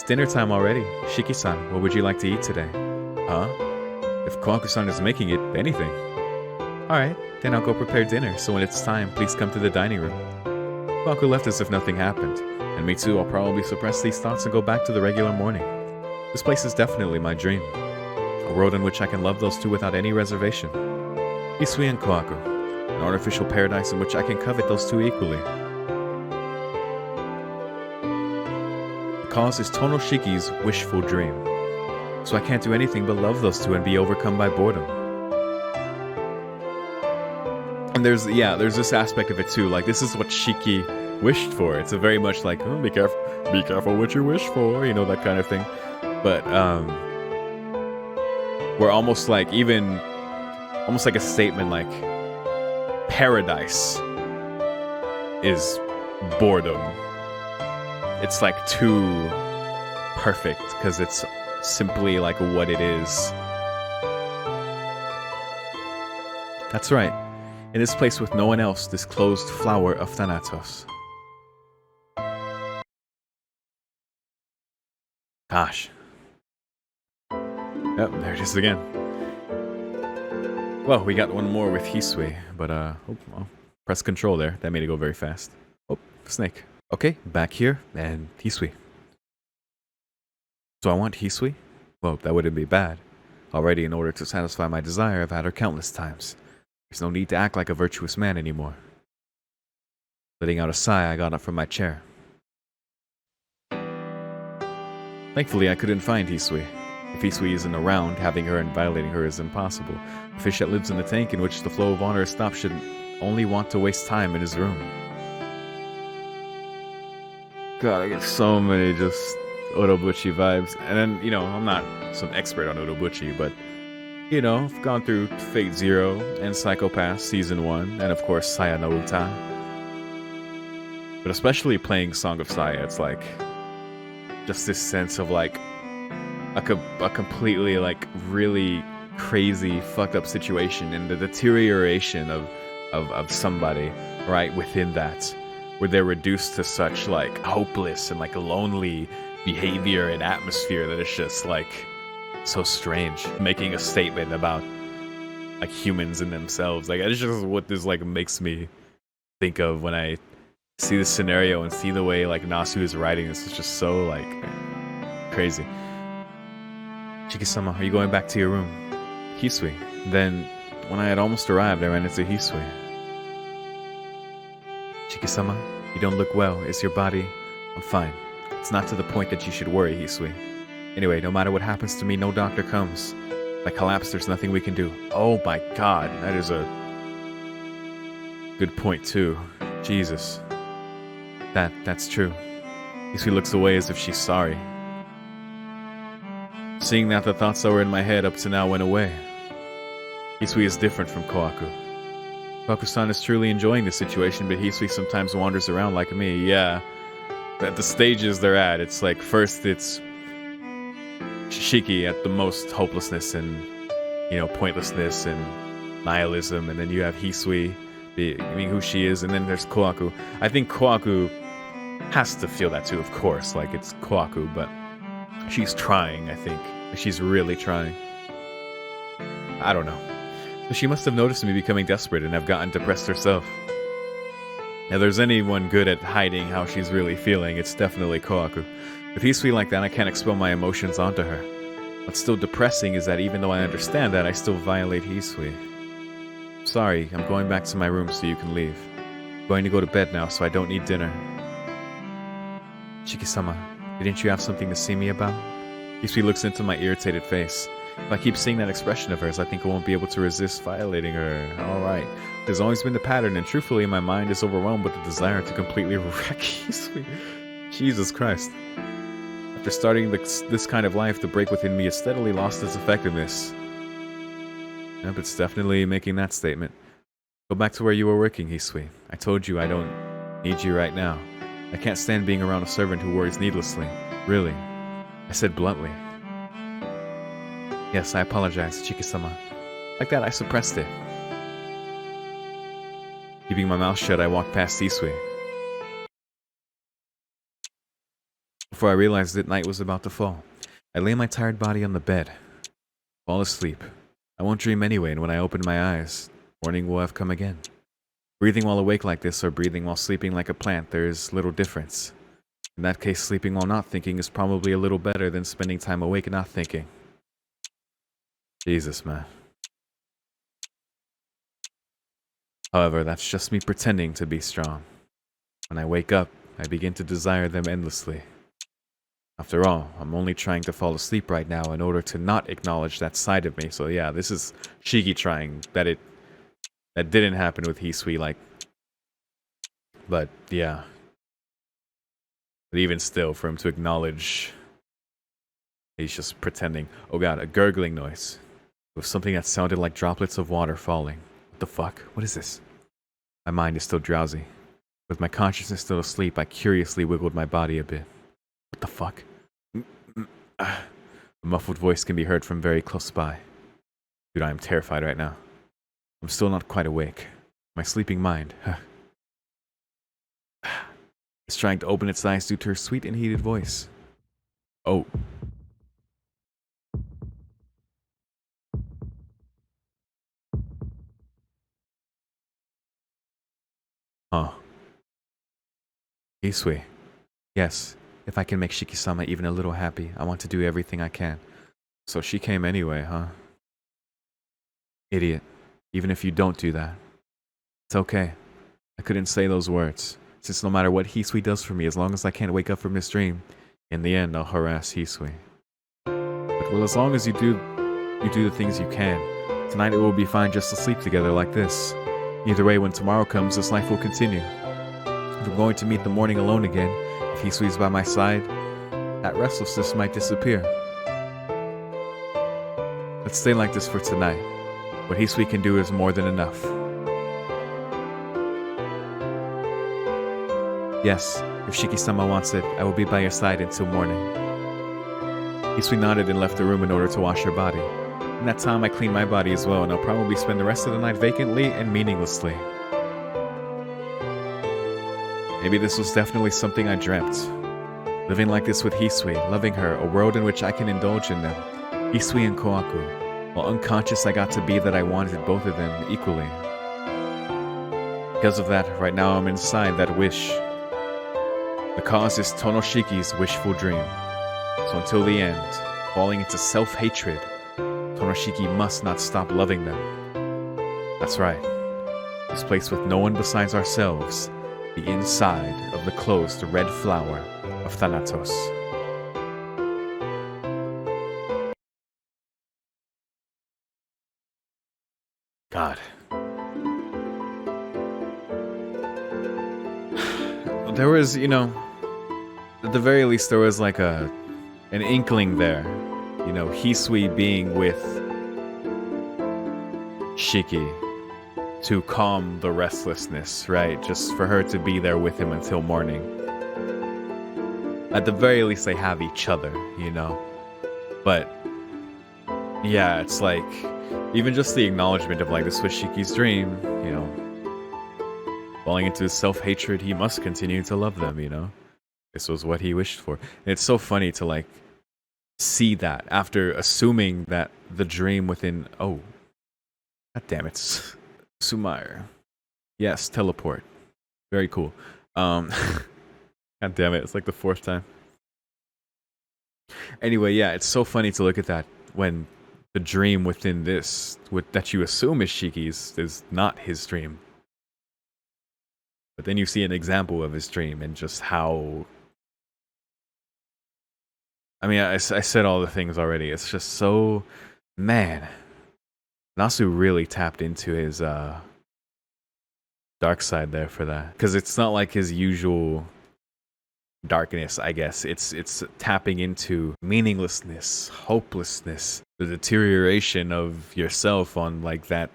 It's dinner time already. Shiki-san, what would you like to eat today? Huh? If Kohaku-san is making it, anything. Alright, then I'll go prepare dinner, so when it's time, please come to the dining room. Kohaku left as if nothing happened, and me too, I'll probably suppress these thoughts and go back to the regular morning. This place is definitely my dream. A world in which I can love those two without any reservation. Hisui and Kohaku, an artificial paradise in which I can covet those two equally. The cause is Tonoshiki's wishful dream, so I can't do anything but love those two and be overcome by boredom. And there's this aspect of it too, like this is what Shiki wished for. It's a very much like, oh, be careful what you wish for, you know, that kind of thing. But we're almost like a statement like paradise is boredom. It's like too perfect because it's simply like what it is. That's right. In this place with no one else, this closed flower of Thanatos. Gosh. Yep, there it is again. Well, we got one more with Hisui, but well, press control there. That made it go very fast. Oh, snake. Okay, back here, and Hisui. So I want Hisui? Well, that wouldn't be bad. Already, in order to satisfy my desire, I've had her countless times. There's no need to act like a virtuous man anymore. Letting out a sigh, I got up from my chair. Thankfully, I couldn't find Hisui. If Hisui isn't around, having her and violating her is impossible. A fish that lives in a tank in which the flow of honor is stopped should only want to waste time in his room. God, I get so many just Otobuchi vibes. And then, you know, I'm not some expert on Otobuchi, but you know, I've gone through Fate Zero and Psychopath Season 1, and of course Saya no Uta. But especially playing Song of Saya, it's like just this sense of like a completely like really crazy fucked up situation and the deterioration of somebody right within that, where they're reduced to such like hopeless and like lonely behavior and atmosphere that it's just like so strange, making a statement about like humans and themselves. Like it's just what this like makes me think of when I see this scenario and see the way like Nasu is writing this. Is just so like crazy. Chiki-sama, are you going back to your room? Hisui. Then when I had almost arrived, I ran into Hisui. Chiki-sama, you don't look well. Is your body? I'm fine. It's not to the point that you should worry, Hisui. Anyway, no matter what happens to me, no doctor comes. If I collapse, there's nothing we can do. Oh my god, that is a good point too. Jesus. That's true. Hisui looks away as if she's sorry. Seeing that the thoughts that were in my head up to now went away. Hisui is different from Kohaku. Kohaku-san is truly enjoying the situation, but Hisui sometimes wanders around like me. Yeah. At the stages they're at, it's like first it's Shiki at the most hopelessness and, you know, pointlessness and nihilism, and then you have Hisui being who she is, and then there's Kohaku. I think Kohaku has to feel that too, of course, like it's Kohaku, but she's trying, I think. She's really trying. I don't know. So she must have noticed me becoming desperate and have gotten depressed herself. If there's anyone good at hiding how she's really feeling, it's definitely Kohaku. With Hisui like that, I can't expel my emotions onto her. What's still depressing is that even though I understand that, I still violate Hisui. Sorry, I'm going back to my room so you can leave. I'm going to go to bed now, so I don't need dinner. Chiki-sama, didn't you have something to see me about? Hisui looks into my irritated face. If I keep seeing that expression of hers, I think I won't be able to resist violating her. Alright. There's always been the pattern, and truthfully, my mind is overwhelmed with the desire to completely wreck Hisui. Jesus Christ. After starting this kind of life, the break within me has steadily lost its effectiveness. Yep, it's definitely making that statement. Go back to where you were working, Hisui. I told you I don't need you right now. I can't stand being around a servant who worries needlessly. Really. I said bluntly. Yes, I apologize, Chiki-sama. Like that, I suppressed it. Keeping my mouth shut, I walked past Hisui. Before I realized it, night was about to fall. I lay my tired body on the bed. Fall asleep. I won't dream anyway, and when I open my eyes, morning will have come again. Breathing while awake like this or breathing while sleeping like a plant, there is little difference. In that case, sleeping while not thinking is probably a little better than spending time awake and not thinking. Jesus, man. However, that's just me pretending to be strong. When I wake up, I begin to desire them endlessly. After all, I'm only trying to fall asleep right now in order to not acknowledge that side of me. So yeah, this is Shiki trying. That didn't happen with Hisui, like... But, yeah. But even still, for him to acknowledge... He's just pretending. Oh god, a gurgling noise. It was something that sounded like droplets of water falling. What the fuck? What is this? My mind is still drowsy. With my consciousness still asleep, I curiously wiggled my body a bit. What the fuck? A muffled voice can be heard from very close by. Dude, I am terrified right now. I'm still not quite awake. My sleeping mind is trying to open its eyes due to her sweet and heated voice. Oh. Huh. Hisui. Yes, if I can make Shiki-sama even a little happy, I want to do everything I can. So she came anyway, huh? Idiot. Even if you don't do that. It's okay. I couldn't say those words, since no matter what Hisui does for me, as long as I can't wake up from this dream, in the end I'll harass Hisui. But well, as long as you do the things you can, tonight it will be fine just to sleep together like this. Either way, when tomorrow comes, this life will continue. If I'm going to meet the morning alone again, if Hisui's by my side, that restlessness might disappear. Let's stay like this for tonight. What Hisui can do is more than enough. Yes, if Shiki-sama wants it, I will be by your side until morning. Hisui nodded and left the room in order to wash her body. In that time, I cleaned my body as well, and I'll probably spend the rest of the night vacantly and meaninglessly. Maybe this was definitely something I dreamt. Living like this with Hisui, loving her, a world in which I can indulge in them. Hisui and Kohaku. While unconscious, I got to be that I wanted both of them equally. Because of that, right now I'm inside that wish. The cause is Tonoshiki's wishful dream. So until the end, falling into self-hatred, Tonoshiki must not stop loving them. That's right. This place with no one besides ourselves, the inside of the closed red flower of Thanatos. God. There was, you know, at the very least there was like an inkling there. You know, Hisui being with Shiki to calm the restlessness, right? Just for her to be there with him until morning. At the very least they have each other, you know? But, yeah, it's like, even just the acknowledgement of like, this was Shiki's dream, you know? Falling into his self-hatred, he must continue to love them, you know? This was what he wished for. And it's so funny to like, see that after assuming that the dream within... Oh. God damn it. Sumair. Yes, teleport. Very cool. God damn it, it's like the fourth time. Anyway, yeah, it's so funny to look at that when the dream within this, that you assume is Shiki's, is not his dream. But then you see an example of his dream and just how... I mean, I said all the things already. It's just so... Man. Nasu really tapped into his dark side there for that. Because it's not like his usual darkness, I guess. It's tapping into meaninglessness, hopelessness, the deterioration of yourself on like that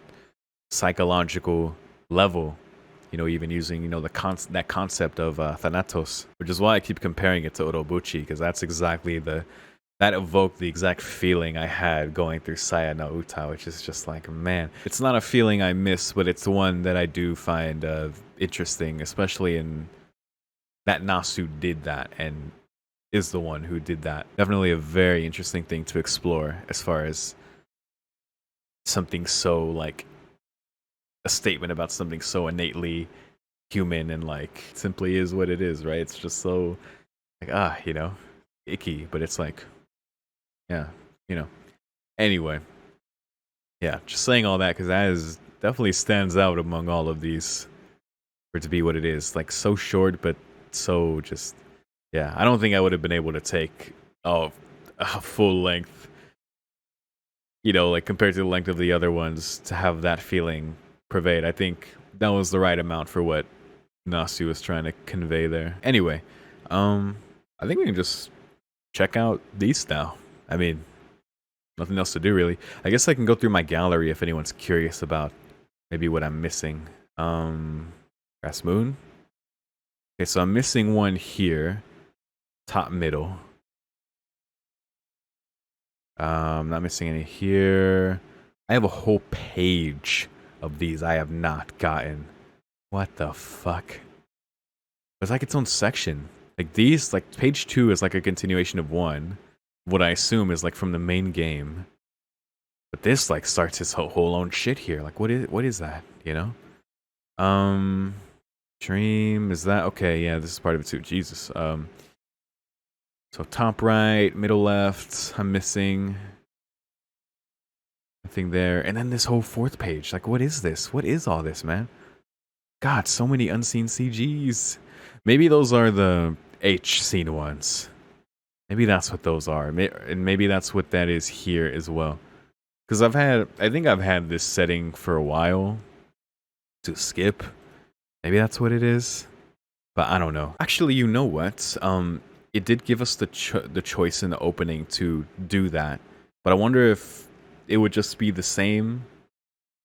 psychological level. You know, even using, you know, that concept of Thanatos, which is why I keep comparing it to Orobuchi, because that's exactly that evoked the exact feeling I had going through Saya no Uta, which is just like, man, it's not a feeling I miss, but it's one that I do find interesting, especially in that Nasu did that, and is the one who did that. Definitely a very interesting thing to explore as far as something so like a statement about something so innately human and like simply is what it is, right? It's just so like icky, but it's like yeah, you know. Anyway, yeah, just saying all that because that is definitely stands out among all of these for it to be what it is. Like so short, but so just yeah. I don't think I would have been able to take a full length, like compared to the length of the other ones to have that feeling pervade. I think that was the right amount for what Nasu was trying to convey there. Anyway, I think we can just check out these now. I mean, nothing else to do really. I guess I can go through my gallery if anyone's curious about maybe what I'm missing. Grass Moon. Okay, so I'm missing one here. Top middle. I'm not missing any here. I have a whole page of these I have not gotten. What the fuck? It's like its own section. Like these, like page 2 is like a continuation of 1. What I assume is like from the main game. But this like starts its whole own shit here. Like what is that, Dream, is that okay, yeah, this is part of it too. Jesus. So top right, middle left, I'm missing nothing there. And then this whole 4th page. Like what is this? What is all this, man? God, so many unseen CGs. Maybe those are the H scene ones. Maybe that's what those are. And maybe that's what that is here as well. Because I think I've had this setting for a while to skip. Maybe that's what it is. But I don't know. Actually, you know what? It did give us the choice in the opening to do that. But I wonder if it would just be the same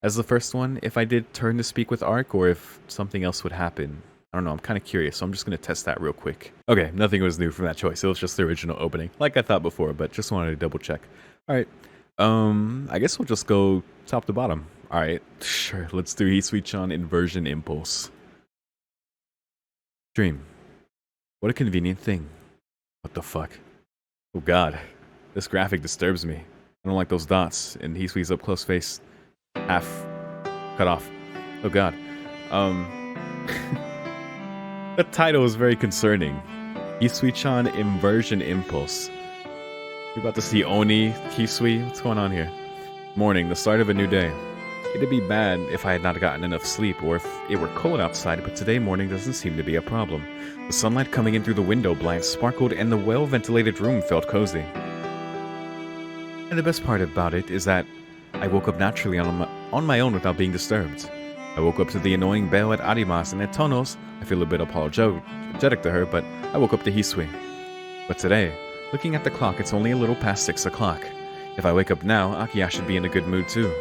as the first one if I did turn to speak with Ark, or if something else would happen. I don't know, I'm kind of curious, so I'm just going to test that real quick. Okay, nothing was new from that choice. It was just the original opening, like I thought before, but just wanted to double check. Alright, I guess we'll just go top to bottom. Alright, sure, let's do Hisui-chan Inversion Impulse. Dream. What a convenient thing. What the fuck? Oh god, this graphic disturbs me. I don't like those dots, and Hisui's up close face. Half cut off. Oh god. The title is very concerning. Hisui-chan Inversion Impulse. You're about to see Oni, Hisui. What's going on here? Morning, the start of a new day. It'd be bad if I had not gotten enough sleep, or if it were cold outside, but today morning doesn't seem to be a problem. The sunlight coming in through the window blinds sparkled, and the well-ventilated room felt cozy. And the best part about it is that I woke up naturally on my own without being disturbed. I woke up to the annoying bell at Arimas, and at Tono's, I feel a bit apologetic to her, but I woke up to Hisui. But today, looking at the clock, it's only a little past 6 o'clock. If I wake up now, Akiya should be in a good mood too.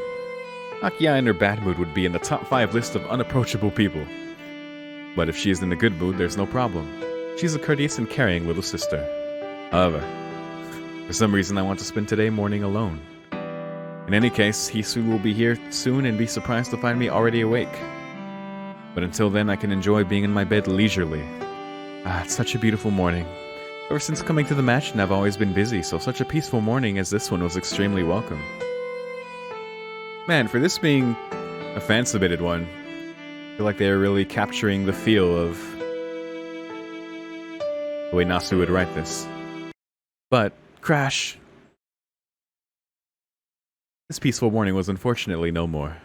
Akiya in her bad mood would be in the top 5 list of unapproachable people. But if she is in a good mood, there's no problem. She's a courteous and caring little sister. However, for some reason I want to spend today morning alone. In any case, Hisui will be here soon and be surprised to find me already awake. But until then, I can enjoy being in my bed leisurely. It's such a beautiful morning. Ever since coming to the mansion, I've always been busy, so such a peaceful morning as this one was extremely welcome. Man, for this being a fan-submitted one, I feel like they're really capturing the feel of the way Nasu would write this. But, crash! This peaceful morning was unfortunately no more.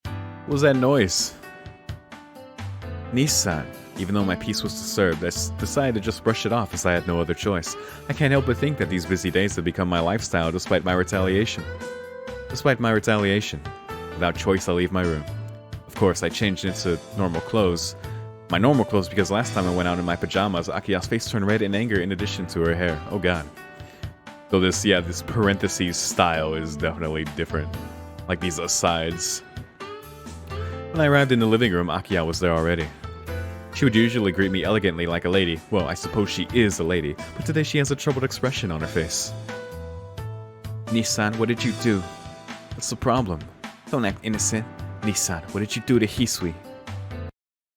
What was that noise? Nissan. Even though my peace was disturbed, I decided to just brush it off as I had no other choice. I can't help but think that these busy days have become my lifestyle despite my retaliation. Without choice, I leave my room. Of course, I changed into normal clothes. My normal clothes because last time I went out in my pajamas, Akiya's face turned red in anger in addition to her hair. Oh god. So this parentheses style is definitely different. Like these asides. When I arrived in the living room, Akiya was there already. She would usually greet me elegantly like a lady. Well, I suppose she is a lady, but today she has a troubled expression on her face. Nissan, what did you do? What's the problem? Don't act innocent. Nissan, what did you do to Hisui?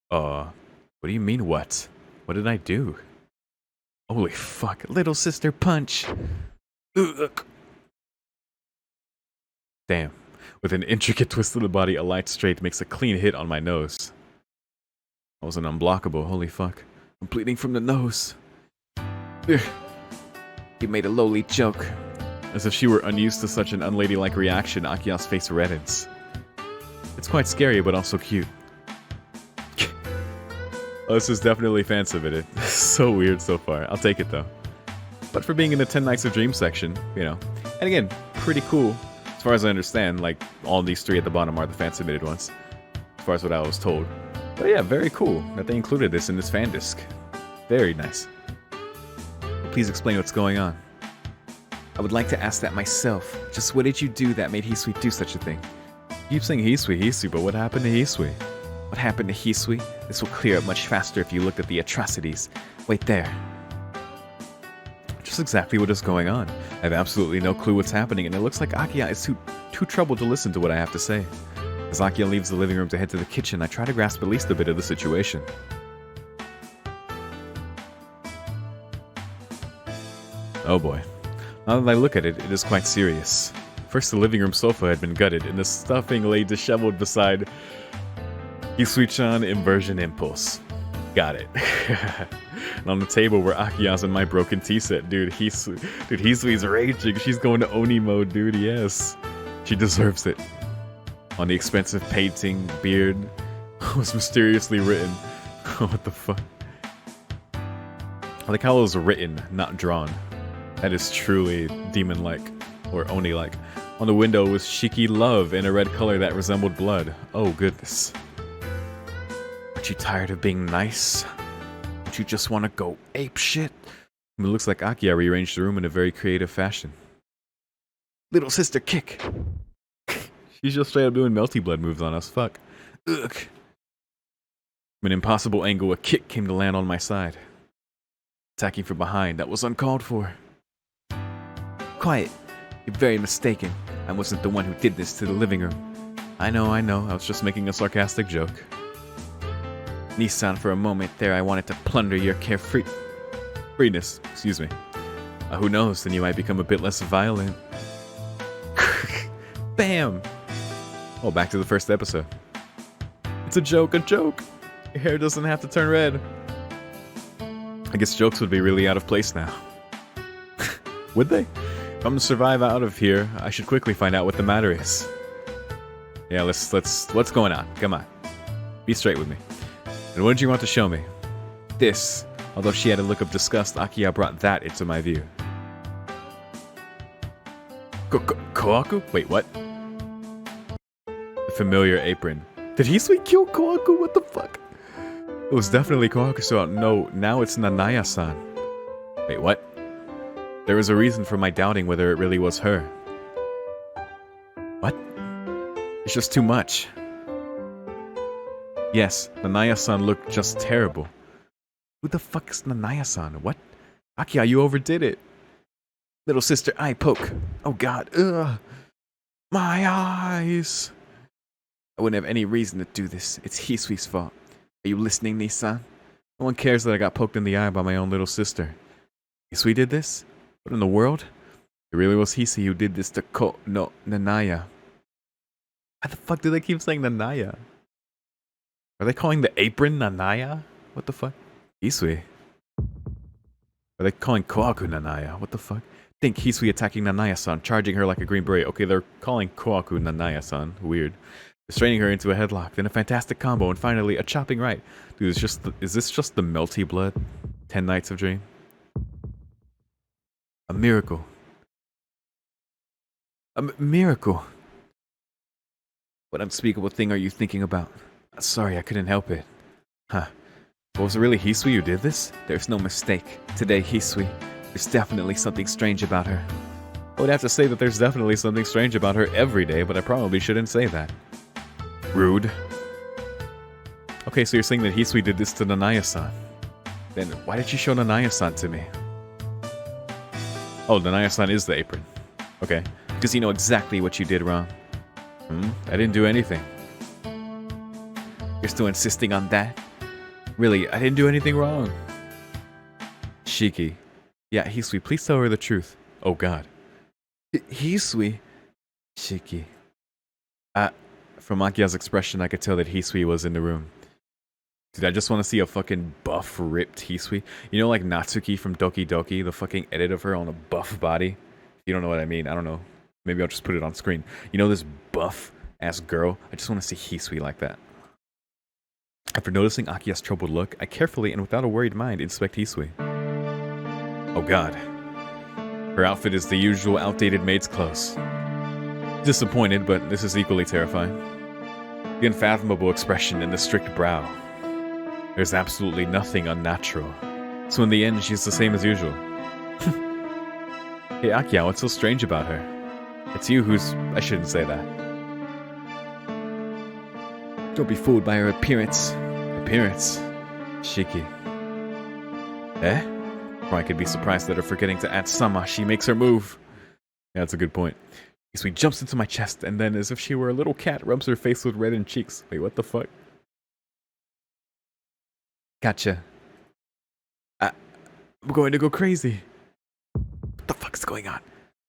What do you mean what? What did I do? Holy fuck. Little sister punch. Ugh. Damn. With an intricate twist of the body, a light straight makes a clean hit on my nose. I was an unblockable. Holy fuck. I'm bleeding from the nose. Ugh. He made a lowly joke. As if she were unused to such an unladylike reaction, Akiya's face reddens. It's quite scary, but also cute. Oh, this is definitely fan-submitted. So weird so far. I'll take it, though. But for being in the 10 Nights of Dreams section, you know. And again, pretty cool. As far as I understand, like, all these 3 at the bottom are the fan-submitted ones. As far as what I was told. But yeah, very cool that they included this in this fan disc. Very nice. Please explain what's going on. I would like to ask that myself. Just what did you do that made Hisui do such a thing? You keep saying Hisui, but what happened to Hisui? What happened to Hisui? This will clear up much faster if you look at the atrocities. Wait there. Just exactly what is going on. I have absolutely no clue what's happening, and it looks like Akiya is too troubled to listen to what I have to say. As Akiya leaves the living room to head to the kitchen, I try to grasp at least a bit of the situation. Oh boy. Now that I look at it, it is quite serious. First, the living room sofa had been gutted, and the stuffing lay disheveled beside Hisui-chan Inversion Impulse. Got it. And on the table were Akiya's and my broken tea set. Dude, Hisui's raging. She's going to Oni mode, dude, yes. She deserves it. On the expensive painting, beard was mysteriously written. What the fuck? I like how it was written, not drawn. That is truly demon-like, or Oni-like. On the window was Shiki Love in a red color that resembled blood. Oh, goodness. Aren't you tired of being nice? Don't you just want to go apeshit? It looks like Akiya rearranged the room in a very creative fashion. Little sister kick! She's just straight up doing melty blood moves on us, fuck. Ugh. From an impossible angle, a kick came to land on my side. Attacking from behind, that was uncalled for. Quiet. You're very mistaken. I wasn't the one who did this to the living room. I know. I was just making a sarcastic joke. Nissan, for a moment there, I wanted to plunder your freeness. Excuse me. Who knows, then you might become a bit less violent. Bam! Oh, back to the first episode. It's a joke, Your hair doesn't have to turn red. I guess jokes would be really out of place now. Would they? If I'm to survive out of here, I should quickly find out what the matter is. Yeah, what's going on? Come on. Be straight with me. And what did you want to show me? This. Although she had a look of disgust, Akiya brought that into my view. Koaku? Wait, what? The familiar apron. Did Hisui kill Koaku? What the fuck? It was definitely Koaku, so no, now it's Nanaya-san. Wait, what? There was a reason for my doubting whether it really was her. What? It's just too much. Yes, Nanaya-san looked just terrible. Who the fuck is Nanaya-san? What? Akiya, you overdid it. Little sister eye poke. Oh god, ugh. My eyes. I wouldn't have any reason to do this. It's Hisui's fault. Are you listening, Nissan? No one cares that I got poked in the eye by my own little sister. Hisui did this? What in the world? It really was Hisui who did this to Nanaya. Why the fuck do they keep saying Nanaya? Are they calling the apron Nanaya? What the fuck? Hisui. Are they calling Koaku Nanaya? What the fuck? Think Hisui attacking Nanaya-san, charging her like a green beret. Okay, they're calling Koaku Nanaya-san. Weird. Restraining her into a headlock, then a fantastic combo, and finally a chopping right. Dude, is this just the melty blood? 10 Nights of Dream? A miracle. A miracle. What unspeakable thing are you thinking about? Sorry, I couldn't help it. Huh. Was it really Hisui who did this? There's no mistake. Today, Hisui. There's definitely something strange about her. I would have to say that there's definitely something strange about her every day, but I probably shouldn't say that. Rude. Okay, so you're saying that Hisui did this to Nanaya-san. Then why did you show Nanaya-san to me? Oh, Nanaya-san is the apron. Okay. Because you know exactly what you did wrong. I didn't do anything. You're still insisting on that? Really, I didn't do anything wrong. Shiki. Yeah, Hisui, please tell her the truth. Oh god. Hisui. Shiki. From Akia's expression, I could tell that Hisui was in the room. Dude, I just want to see a fucking buff, ripped Hisui. You know, like Natsuki from Doki Doki, the fucking edit of her on a buff body? If you don't know what I mean, I don't know. Maybe I'll just put it on screen. You know this buff-ass girl? I just want to see Hisui like that. After noticing Akia's troubled look, I carefully and without a worried mind inspect Hisui. Oh god. Her outfit is the usual outdated maid's clothes. Disappointed, but this is equally terrifying. The unfathomable expression and the strict brow. There's absolutely nothing unnatural. So in the end, she's the same as usual. Hey Akia, what's so strange about her? It's you who's... I shouldn't say that. Don't be fooled by her appearance. Appearance? Shiki. Eh? Or I could be surprised at her forgetting to add sama. She makes her move. Yeah, that's a good point. Hisui jumps into my chest and then, as if she were a little cat, rubs her face with reddened cheeks. Wait, what the fuck? Gotcha. I'm going to go crazy. What the fuck's going on?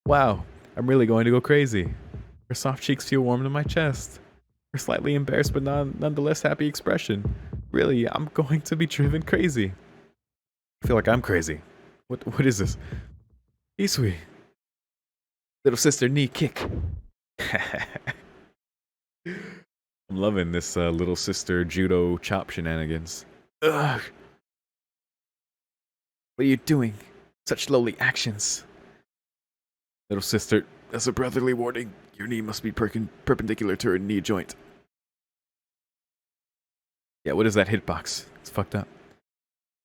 Wow, I'm really going to go crazy. Her soft cheeks feel warm to my chest. Her slightly embarrassed but nonetheless happy expression. Really, I'm going to be driven crazy. I feel like I'm crazy. What is this? Hisui. Little sister knee kick. I'm loving this little sister judo chop shenanigans. Ugh. What are you doing? Such lowly actions. Little sister, as a brotherly warning, your knee must be perpendicular to her knee joint. Yeah, what is that hitbox? It's fucked up.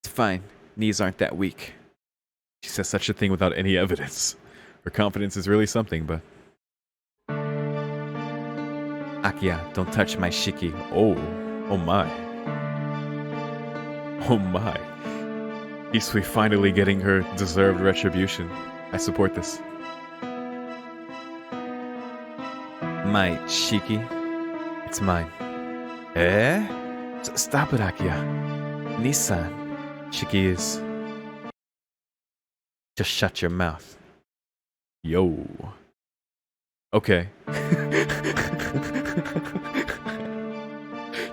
It's fine. Knees aren't that weak. She says such a thing without any evidence. Her confidence is really something, but... Akia, don't touch my Shiki. Oh my. Oh my. Hisui finally getting her deserved retribution. I support this. My Shiki? It's mine. Eh? Stop it, Akia. Nissan. Shiki is... Just shut your mouth. Yo. Okay.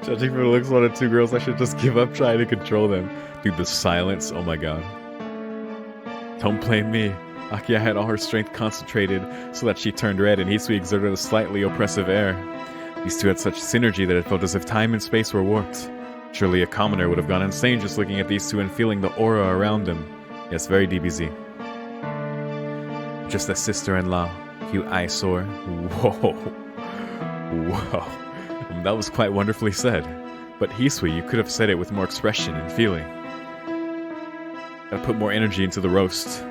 Judging from the looks on the two girls, I should just give up trying to control them. Dude, the silence, oh my god. Don't blame me. Akia had all her strength concentrated so that she turned red, and Hisui exerted a slightly oppressive air. These two had such synergy that it felt as if time and space were warped. Surely a commoner would have gone insane just looking at these two and feeling the aura around them. Yes, very DBZ. Just a sister-in-law, you eyesore. Whoa. Whoa. That was quite wonderfully said. But Hisui, you could have said it with more expression and feeling. Gotta put more energy into the roast.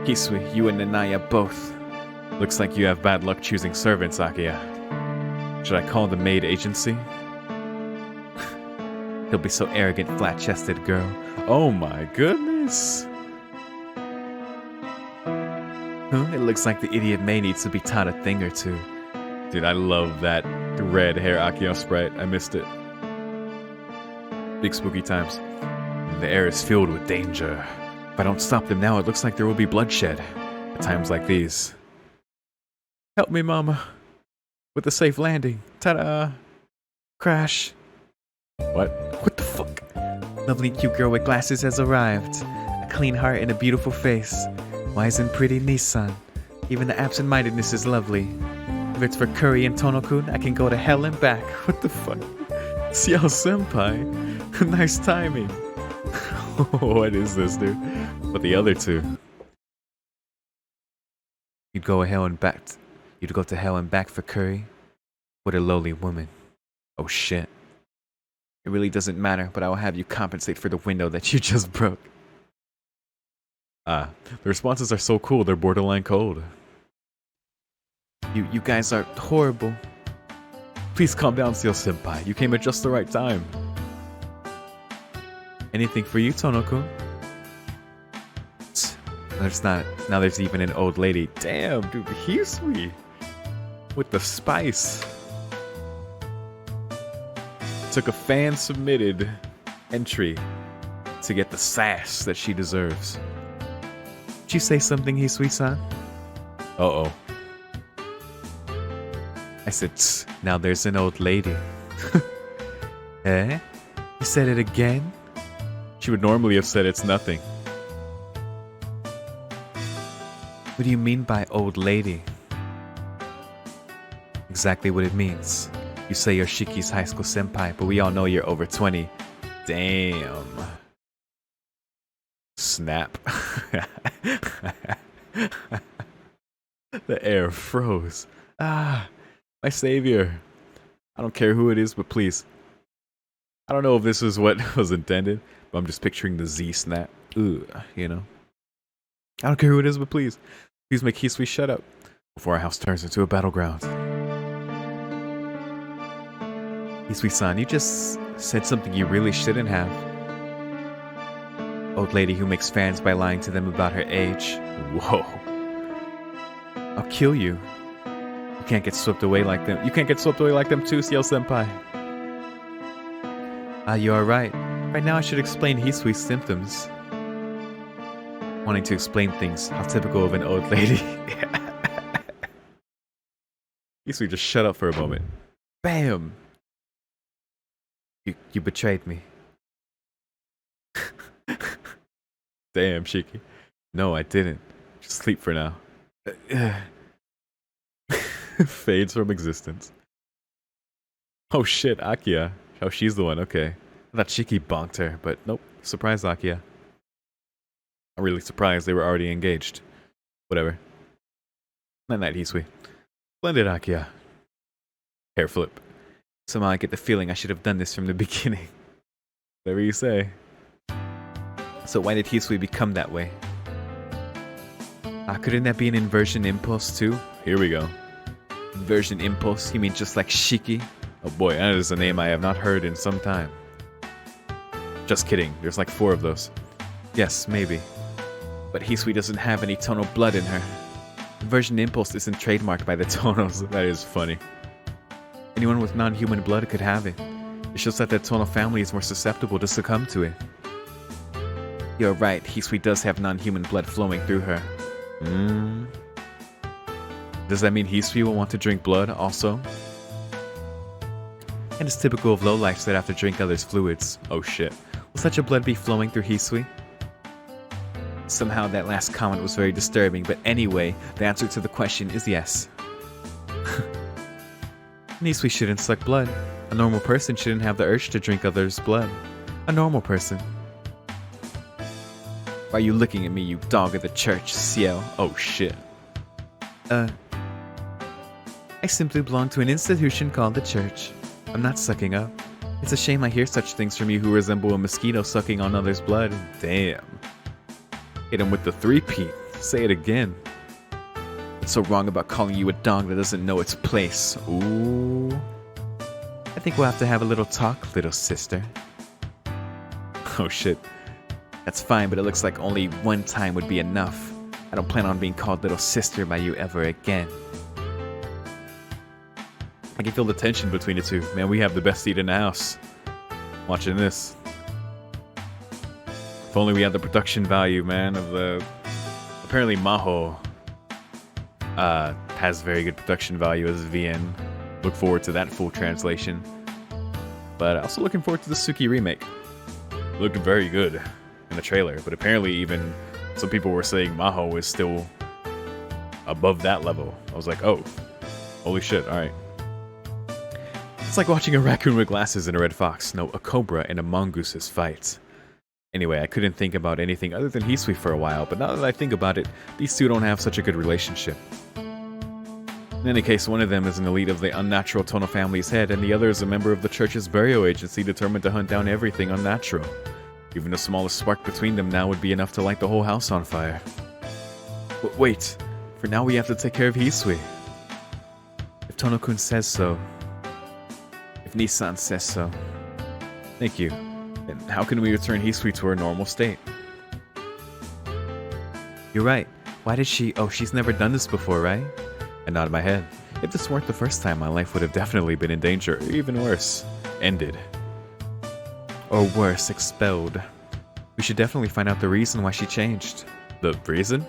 Hisui, you and Nanaya both. Looks like you have bad luck choosing servants, Akia. Should I call the maid agency? He'll be so arrogant, flat-chested girl. Oh my goodness. It looks like the idiot May needs to be taught a thing or two. Dude, I love that red hair Akia sprite. I missed it. Big spooky times. The air is filled with danger. If I don't stop them now, it looks like there will be bloodshed. At times like these. Help me, Mama. With a safe landing. Ta-da! Crash. What? What the fuck? Lovely cute girl with glasses has arrived. A clean heart and a beautiful face. Wise and pretty Nissan. Even the absent-mindedness is lovely. If it's for Curry and Tono-kun, I can go to hell and back. What the fuck? Xiao Senpai? Nice timing. What is this, dude? But the other two. You'd go to hell and back for Curry? What a lowly woman. Oh shit. It really doesn't matter, but I will have you compensate for the window that you just broke. The responses are so cool, they're borderline cold. You guys are horrible. Please calm down, Xiao Senpai. You came at just the right time. Anything for you, Tono-kun? Now there's even an old lady. Damn, dude, he's sweet. With the spice. Took a fan-submitted entry to get the sass that she deserves. Did you say something, Hisui-san? Uh-oh. I said, "Tss, now there's an old lady." Eh? You said it again? She would normally have said it's nothing. What do you mean by old lady? Exactly what it means. You say you're Shiki's high school senpai, but we all know you're over 20. Damn. Snap. The air froze. Ah, my savior. I don't care who it is, but please. I don't know if this is what was intended, but I'm just picturing the Z snap. Ooh, you know. I don't care who it is, but please. Please make Hisui shut up before our house turns into a battleground. Hisui-san, you just said something you really shouldn't have. Old lady who makes fans by lying to them about her age. Whoa. I'll kill you. You can't get swept away like them. You can't get swept away like them too, Ciel Senpai. You are right. Right now I should explain Hisui's symptoms. Wanting to explain things. How typical of an old lady. Hisui just shut up for a moment. Bam! You betrayed me. Damn, Shiki. No, I didn't. Just sleep for now. Fades from existence. Oh shit, Akia. Oh, she's the one, okay. I thought Shiki bonked her, but nope. Surprise, Akia. I'm really surprised they were already engaged. Whatever. Night-night, Hisui. Splendid, Akia. Hair flip. Somehow I get the feeling I should have done this from the beginning. Whatever you say. So why did Hisui become that way? Couldn't that be an inversion impulse too? Here we go. Inversion impulse? You mean just like Shiki? Oh boy, that is a name I have not heard in some time. Just kidding, there's like 4 of those. Yes, maybe. But Hisui doesn't have any tonal blood in her. Inversion impulse isn't trademarked by the tonals. That is funny. Anyone with non-human blood could have it. It's just that the tonal family is more susceptible to succumb to it. You're right, Hisui does have non-human blood flowing through her. Does that mean Hisui will want to drink blood also? And it's typical of lowlifes that have to drink others' fluids. Oh shit. Will such a blood be flowing through Hisui? Somehow that last comment was very disturbing, but anyway, the answer to the question is yes. Hisui shouldn't suck blood. A normal person shouldn't have the urge to drink others' blood. A normal person. Why are you looking at me, you dog of the church, Ciel? Oh shit. I simply belong to an institution called the church. I'm not sucking up. It's a shame I hear such things from you who resemble a mosquito sucking on others' blood. Damn. Hit him with the 3-peat. Say it again. What's so wrong about calling you a dog that doesn't know its place? Ooh. I think we'll have to have a little talk, little sister. Oh shit. That's fine, but it looks like only one time would be enough. I don't plan on being called little sister by you ever again. I can feel the tension between the two. Man, we have the best seat in the house. Watching this. If only we had the production value, man, of the... Apparently Maho has very good production value as VN. Look forward to that full translation. But also looking forward to the Suki remake. Looked very good in the trailer, but apparently even some people were saying Maho is still above that level. I was like, oh, holy shit, alright. It's like watching a raccoon with glasses and a red fox. No, a cobra and a mongoose's fight. Anyway, I couldn't think about anything other than Hisui for a while, but now that I think about it, these two don't have such a good relationship. In any case, one of them is an elite of the unnatural tonal family's head, and the other is a member of the church's burial agency determined to hunt down everything unnatural. Even the smallest spark between them now would be enough to light the whole house on fire. But wait, for now we have to take care of Hisui. If Tono-kun says so. If Nissan says so. Thank you. Then how can we return Hisui to her normal state? You're right. Why did she... Oh, she's never done this before, right? I nodded my head. If this weren't the first time, my life would have definitely been in danger, or even worse, ended. Or worse, expelled. We should definitely find out the reason why she changed. The reason?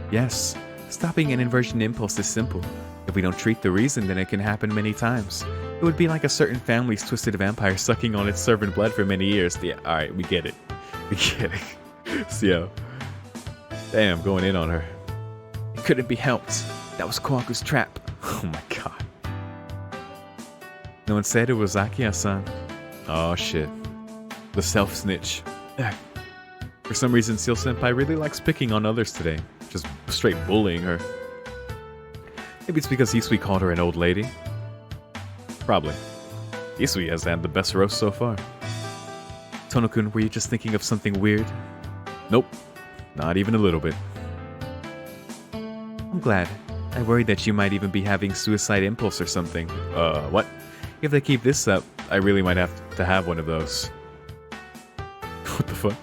Yes. Stopping an inversion impulse is simple. If we don't treat the reason, then it can happen many times. It would be like a certain family's twisted vampire sucking on its servant blood for many years. Yeah, alright, we get it. We get it. So, damn, going in on her. It couldn't be helped. That was Kwaku's trap. Oh my god. No one said it was Akiya-san. Oh shit. The self-snitch. For some reason, Seal Senpai really likes picking on others today. Just straight bullying her. Maybe it's because Hisui called her an old lady. Probably. Hisui has had the best roast so far. Tono-kun, were you just thinking of something weird? Nope. Not even a little bit. I'm glad. I worried that you might even be having suicide impulse or something. What? If they keep this up, I really might have to have one of those. What the fuck?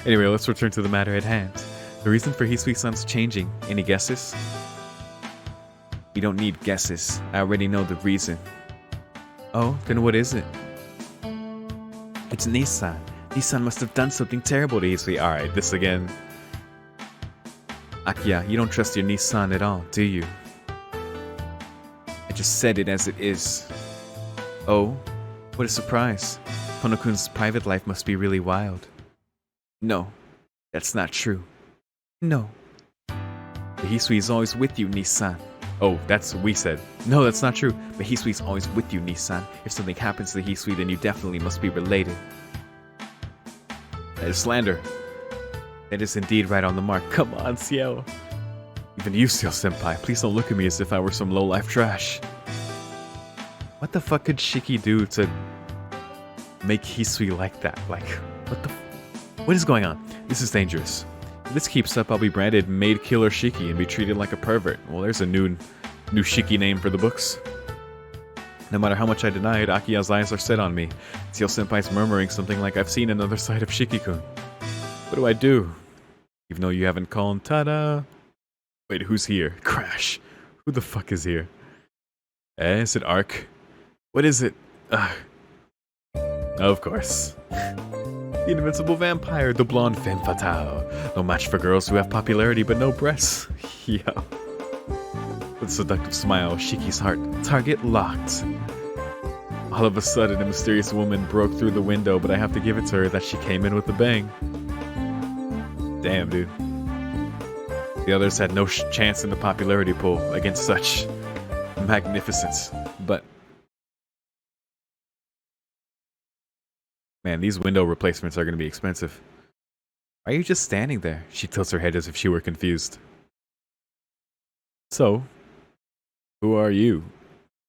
Anyway, let's return to the matter at hand. The reason for Hisui-san's changing. Any guesses? You don't need guesses. I already know the reason. Oh, then what is it? It's Nissan. Nissan must have done something terrible to Hisui. Alright, this again. Akiya, you don't trust your Nissan at all, do you? I just said it as it is. Oh, what a surprise. Tono-kun's private life must be really wild. No, that's not true. No. But Hisui's always with you, Nissan. Oh, that's what we said. No, that's not true. But Hisui's always with you, Nissan. If something happens to Hisui, then you definitely must be related. That is slander. That is indeed right on the mark. Come on, Ciel. Even you, Ciel Senpai, please don't look at me as if I were some low-life trash. What the fuck could Shiki do to make Hisui like that? Like, what is going on? This is dangerous. If this keeps up, I'll be branded Maid Killer Shiki and be treated like a pervert. Well, there's a new Shiki name for the books. No matter how much I deny it, Akiya's eyes are set on me. Ciel Senpai's murmuring something like, I've seen another side of Shiki-kun. What do I do? Even though you haven't called, ta-da! Wait, who's here? Crash. Who the fuck is here? Is it Ark? What is it? Of course. The invincible vampire, the blonde femme fatale. No match for girls who have popularity but no breasts. Yo. With a seductive smile, Shiki's heart. Target locked. All of a sudden, a mysterious woman broke through the window, but I have to give it to her that she came in with a bang. Damn, dude. The others had no chance in the popularity pool against such magnificence. But man, these window replacements are going to be expensive. Why are you just standing there? She tilts her head as if she were confused. So, who are you?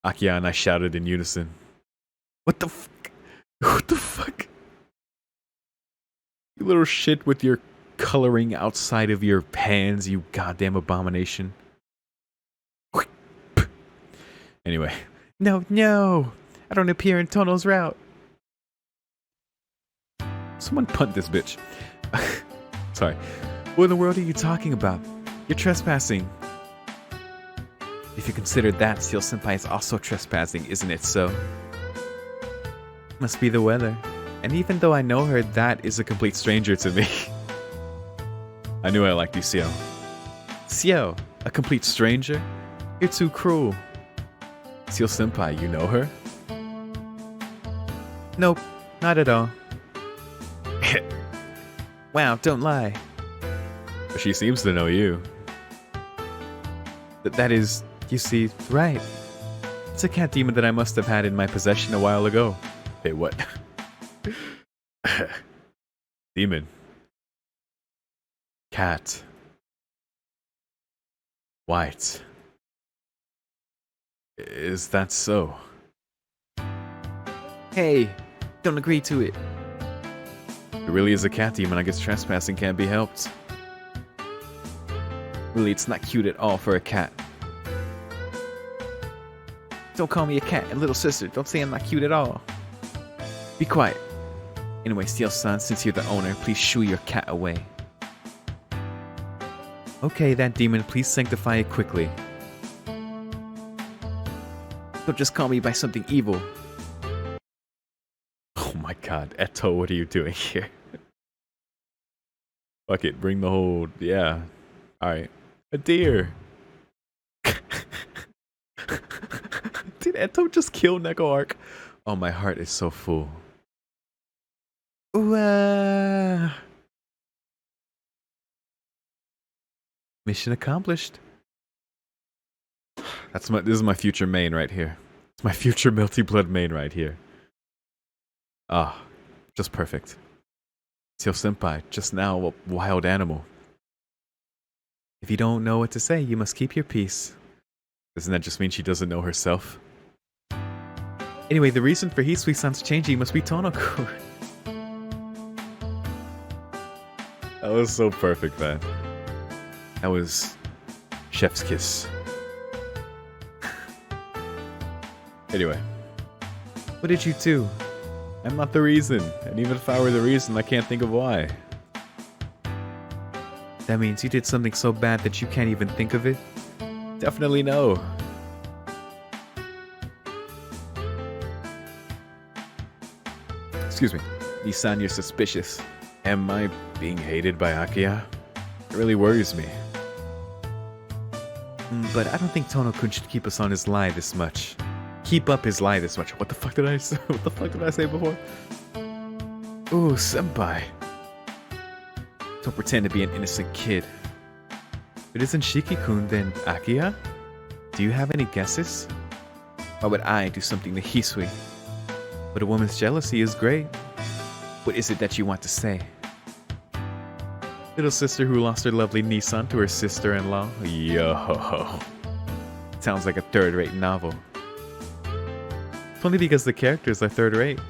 Akiya and I shouted in unison. What the fuck? What the fuck? You little shit with your coloring outside of your hands, you goddamn abomination. Anyway. No! I don't appear in Tono's route. Someone punt this bitch. Sorry. What in the world are you talking about? You're trespassing. If you consider that, Ciel Senpai is also trespassing, isn't it so? Must be the weather. And even though I know her, that is a complete stranger to me. I knew I liked you, Ciel. Ciel, a complete stranger? You're too cruel. Ciel Senpai, you know her? Nope, not at all. Wow, don't lie. But she seems to know you. That is, you see, right. It's a cat demon that I must have had in my possession a while ago. Hey, what? Demon. Cat. White. Is that so? Hey, don't agree to it. It really is a cat demon. I guess trespassing can't be helped. Really, it's not cute at all for a cat. Don't call me a cat, little sister. Don't say I'm not cute at all. Be quiet. Anyway, Ciel-san, since you're the owner, please shoo your cat away. Okay, that demon, please sanctify it quickly. Don't just call me by something evil. Oh my god, Eto, what are you doing here? Fuck it, bring the whole, yeah. Alright. A deer. Did Eto just kill Neko Arc? Oh, my heart is so full. Ooh, mission accomplished. This is my future main right here. It's my future Melty Blood main right here. Ah, just perfect. Seal Senpai, just now a wild animal. If you don't know what to say, you must keep your peace. Doesn't that just mean she doesn't know herself? Anyway, the reason for Hisui-san's changing must be Tonoku. That was so perfect, man. That was chef's kiss. Anyway. What did you do? I'm not the reason. And even if I were the reason, I can't think of why. That means you did something so bad that you can't even think of it? Definitely no. Excuse me. Nisan, you're suspicious. Am I being hated by Akiya? It really worries me. But I don't think Tono-kun should keep us on his lie this much. Keep up his lie this much. What the fuck did I say? What the fuck did I say before? Ooh, senpai. Don't pretend to be an innocent kid. If it isn't Shiki-kun, then Akiya? Do you have any guesses? Why would I do something to Hisui? But a woman's jealousy is great. What is it that you want to say? Little sister who lost her lovely Nisan to her sister-in-law? Yo. Sounds like a third-rate novel. It's only because the characters are third-rate.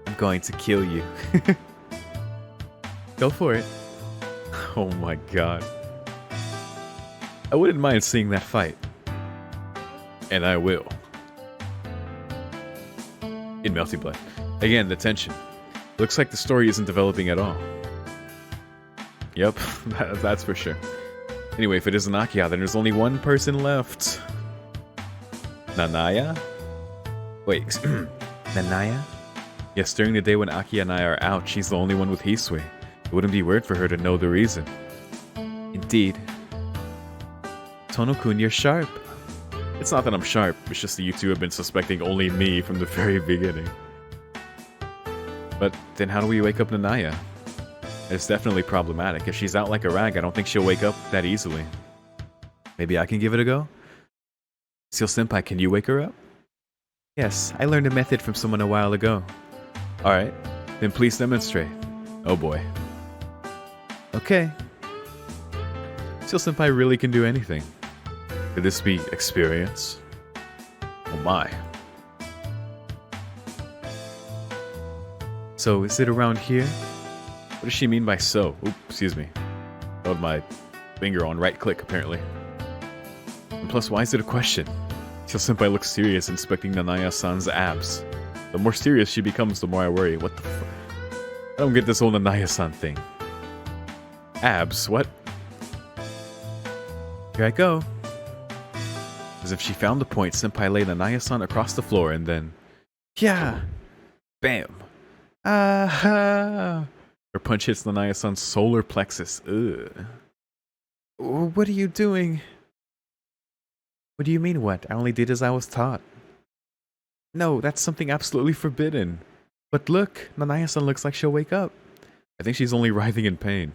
I'm going to kill you. Go for it. Oh my god. I wouldn't mind seeing that fight. And I will. In Melty Blood. Again, the tension. Looks like the story isn't developing at all. Yep, that's for sure. Anyway, if it isn't Akiya, then there's only one person left. Nanaya? Wait, Nanaya? Yes, during the day when Akiya and I are out, she's the only one with Hisui. It wouldn't be weird for her to know the reason. Indeed. Tono-kun, you're sharp. It's not that I'm sharp, it's just that you two have been suspecting only me from the very beginning. But then how do we wake up Nanaya? It's definitely problematic. If she's out like a rag, I don't think she'll wake up that easily. Maybe I can give it a go? Seal Senpai, can you wake her up? Yes, I learned a method from someone a while ago. Alright, then please demonstrate. Oh boy. Okay. Seal Senpai really can do anything. Could this be experience? Oh my. So, is it around here? What does she mean by so? Oop, excuse me. Held my finger on right click, apparently. And plus, why is it a question? Seal Senpai looks serious, inspecting Nanaya-san's abs. The more serious she becomes, the more I worry. What the fuck? I don't get this whole Nanaya-san thing. Abs? What? Here I go. As if she found the point, Senpai laid Nanaya-san across the floor and then... Yeah! Bam! Ah! Her punch hits Nanaya-san's solar plexus. Ugh. What are you doing? What do you mean what? I only did as I was taught. No, that's something absolutely forbidden. But look, Nanaya-san looks like she'll wake up. I think she's only writhing in pain.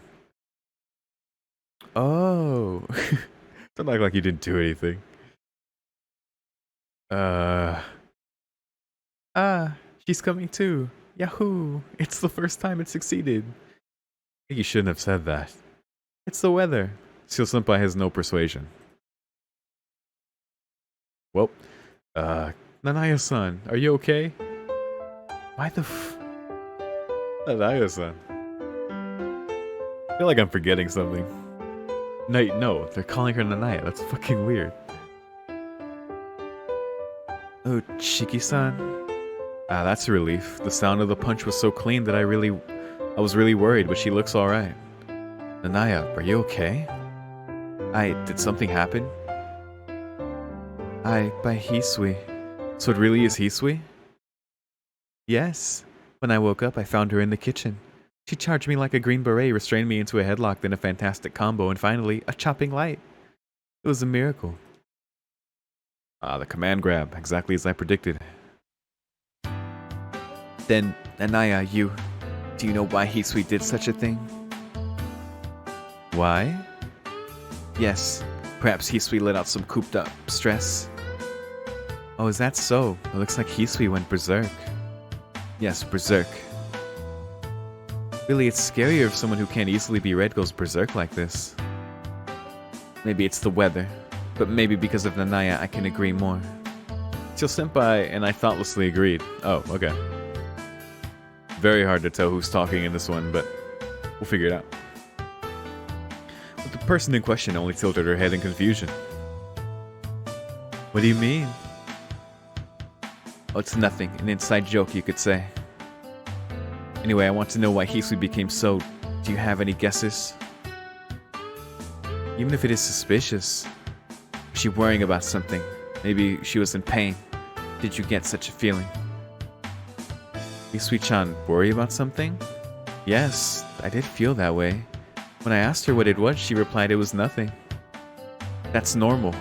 Oh. Don't act like you didn't do anything. She's coming too. Yahoo! It's the first time it succeeded. I think you shouldn't have said that. It's the weather. Seal Senpai has no persuasion. Well, Nanaya-san, are you okay? Why the Nanaya-san. I feel like I'm forgetting something. No, they're calling her Nanaya. That's fucking weird. Oh, Chiki-san. Ah, that's a relief. The sound of the punch was so clean that I was really worried, but she looks alright. Nanaya, are you okay? Did something happen? By Hisui. So it really is Hisui? Yes. When I woke up, I found her in the kitchen. She charged me like a green beret, restrained me into a headlock, then a fantastic combo, and finally, a chopping light. It was a miracle. Ah, the command grab, exactly as I predicted. Then, Anaya, do you know why Hisui did such a thing? Why? Yes, perhaps Hisui let out some cooped up stress. Oh, is that so? It looks like Hisui went berserk. Yes, berserk. Really, it's scarier if someone who can't easily be read goes berserk like this. Maybe it's the weather, but maybe because of Nanaya I can agree more. Till Senpai and I thoughtlessly agreed. Oh, okay. Very hard to tell who's talking in this one, but we'll figure it out. But the person in question only tilted her head in confusion. What do you mean? Oh, it's nothing. An inside joke, you could say. Anyway, I want to know why Hisui became so... Do you have any guesses? Even if it is suspicious. Was she worrying about something? Maybe she was in pain. Did you get such a feeling? Hisui-chan worry about something? Yes, I did feel that way. When I asked her what it was, she replied it was nothing. That's normal.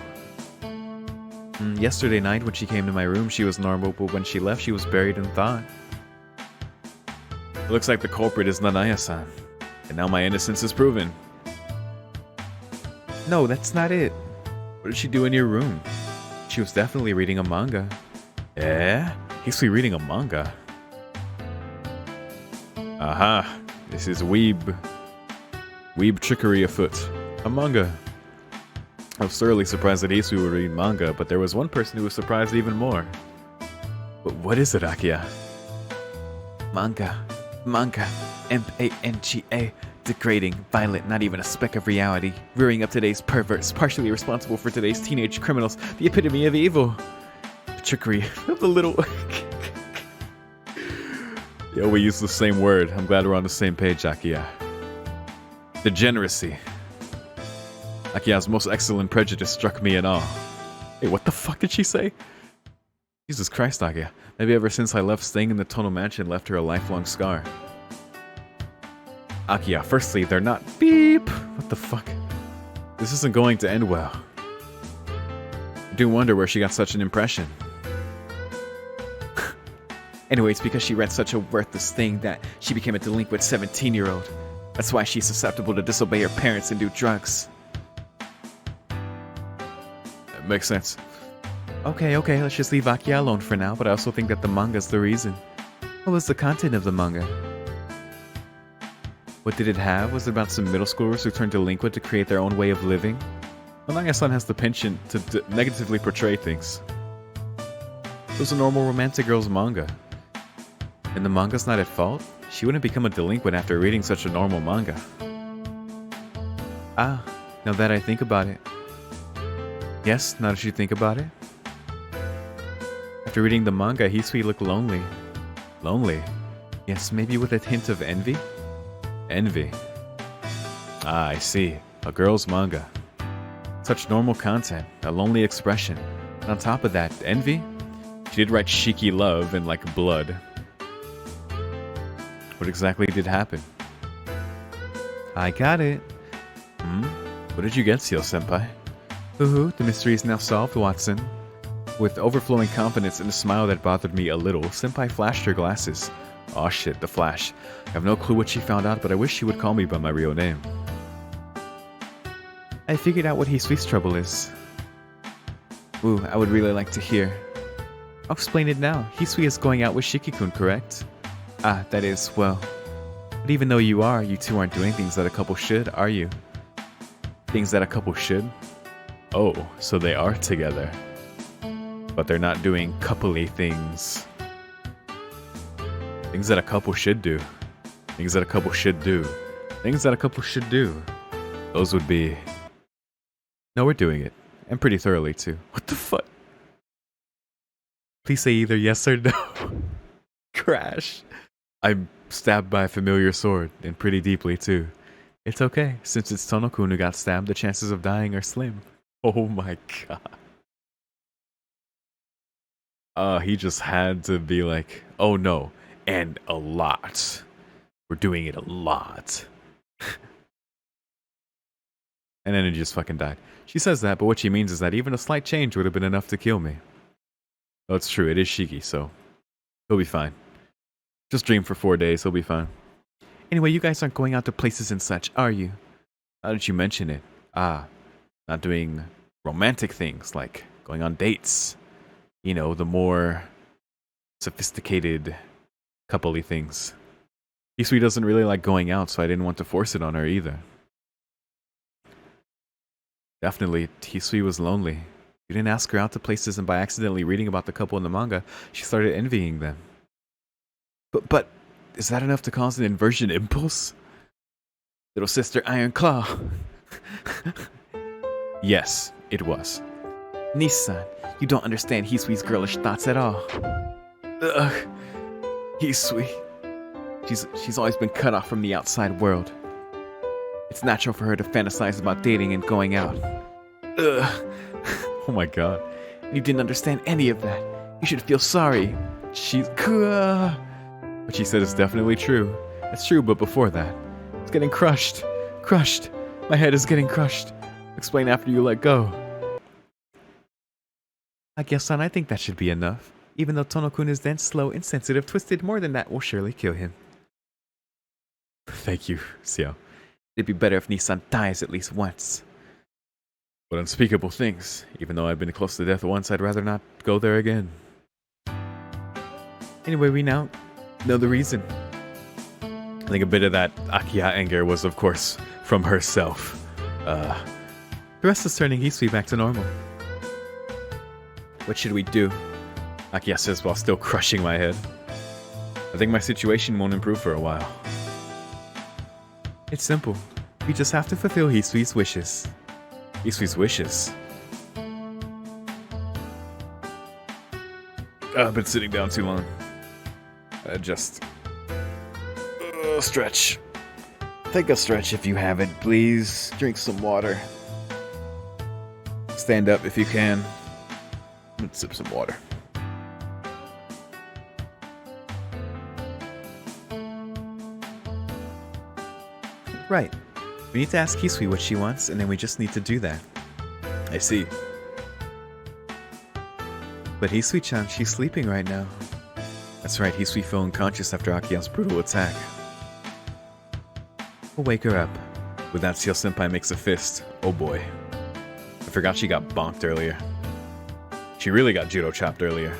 Yesterday night when she came to my room, she was normal, but when she left, she was buried in thought. It looks like the culprit is Nanaya-san, and now my innocence is proven. No, that's not it. What did she do in your room? She was definitely reading a manga. Eh? Hisui reading a manga? Aha! This is weeb. Weeb trickery afoot. A manga. I was thoroughly surprised that Hisui would read manga, but there was one person who was surprised even more. But what is it, Akiya? Manga. Manga. M-A-N-G-A. Degrading, violent, not even a speck of reality. Rearing up today's perverts, partially responsible for today's teenage criminals. The epitome of evil. The trickery of the little... Yo, we use the same word. I'm glad we're on the same page, Akiya. Degeneracy. Akiya's most excellent prejudice struck me in awe. Hey, what the fuck did she say? Jesus Christ, Akiya. Maybe ever since I left, staying in the Tono Mansion left her a lifelong scar. Akiya, firstly, they're not... Beep! What the fuck? This isn't going to end well. I do wonder where she got such an impression. Anyway, it's because she read such a worthless thing that she became a delinquent 17-year-old. That's why she's susceptible to disobey her parents and do drugs. That makes sense. Okay, let's just leave Akiya alone for now, but I also think that the manga's the reason. What was the content of the manga? What did it have? Was it about some middle schoolers who turned delinquent to create their own way of living? Nanaya-san has the penchant to negatively portray things. It was a normal romantic girl's manga. And the manga's not at fault? She wouldn't become a delinquent after reading such a normal manga. Ah, now that I think about it. Yes, now that you think about it. After reading the manga, Hisui looked lonely. Lonely? Yes, maybe with a hint of envy? Envy. Ah, I see. A girl's manga. Such normal content, a lonely expression. And on top of that, envy? She did write Shiki Love and like blood. What exactly did happen? I got it. What did you get, Seal-senpai? Hoo-hoo, the mystery is now solved, Watson. With overflowing confidence and a smile that bothered me a little, Senpai flashed her glasses. Aw shit, the flash. I have no clue what she found out, but I wish she would call me by my real name. I figured out what Hisui's trouble is. Ooh, I would really like to hear. I'll explain it now. Hisui is going out with Shiki-kun, correct? Ah, that is, well... But even though you two aren't doing things that a couple should, are you? Things that a couple should? Oh, so they are together. But they're not doing coupley things. Things that a couple should do. Things that a couple should do. Things that a couple should do. Those would be... No, we're doing it. And pretty thoroughly, too. What the fuck? Please say either yes or no. Crash. I'm stabbed by a familiar sword, and pretty deeply, too. It's okay. Since it's Tono-kun who got stabbed, the chances of dying are slim. Oh my god. He just had to be like, oh no. And a lot. We're doing it a lot. And then it just fucking died. She says that, but what she means is that even a slight change would have been enough to kill me. Well, it's true, it is Shiki, so he'll be fine. Just dream for 4 days, he'll be fine. Anyway, you guys aren't going out to places and such, are you? How did you mention it? Ah, not doing romantic things like going on dates. You know, the more sophisticated coupley things. Hisui doesn't really like going out, so I didn't want to force it on her either. Definitely, Hisui was lonely. You didn't ask her out to places, and by accidentally reading about the couple in the manga, she started envying them. But is that enough to cause an inversion impulse? Little sister Iron Claw. Yes, it was. Nisan, you don't understand Hisui's girlish thoughts at all. Ugh. Hisui. She's always been cut off from the outside world. It's natural for her to fantasize about dating and going out. Ugh. Oh my god. You didn't understand any of that. You should feel sorry. What she said is definitely true. It's true, but before that, it's getting crushed. Crushed. My head is getting crushed. Explain after you let go. I guess, son, I think that should be enough. Even though Tono-kun is dense, slow, insensitive, twisted, more than that will surely kill him. Thank you, Xiao. It'd be better if Nisan dies at least once. But unspeakable things. Even though I've been close to death once, I'd rather not go there again. Anyway, we now know the reason. I think a bit of that Akiya anger was, of course, from herself. The rest is turning Hisui back to normal. What should we do? Akiya says while still crushing my head. I think my situation won't improve for a while. It's simple. We just have to fulfill Hisui's wishes. Hisui's wishes? I've been sitting down too long. Just... stretch. Take a stretch if you haven't, please. Drink some water. Stand up if you can. Let's sip some water. Right. We need to ask Hisui what she wants, and then we just need to do that. I see. But Hisui-chan, she's sleeping right now. That's right, Hisui fell unconscious after Akiya's brutal attack. We'll wake her up. With that, Seal Senpai makes a fist. Oh boy. I forgot she got bonked earlier. She really got judo chopped earlier.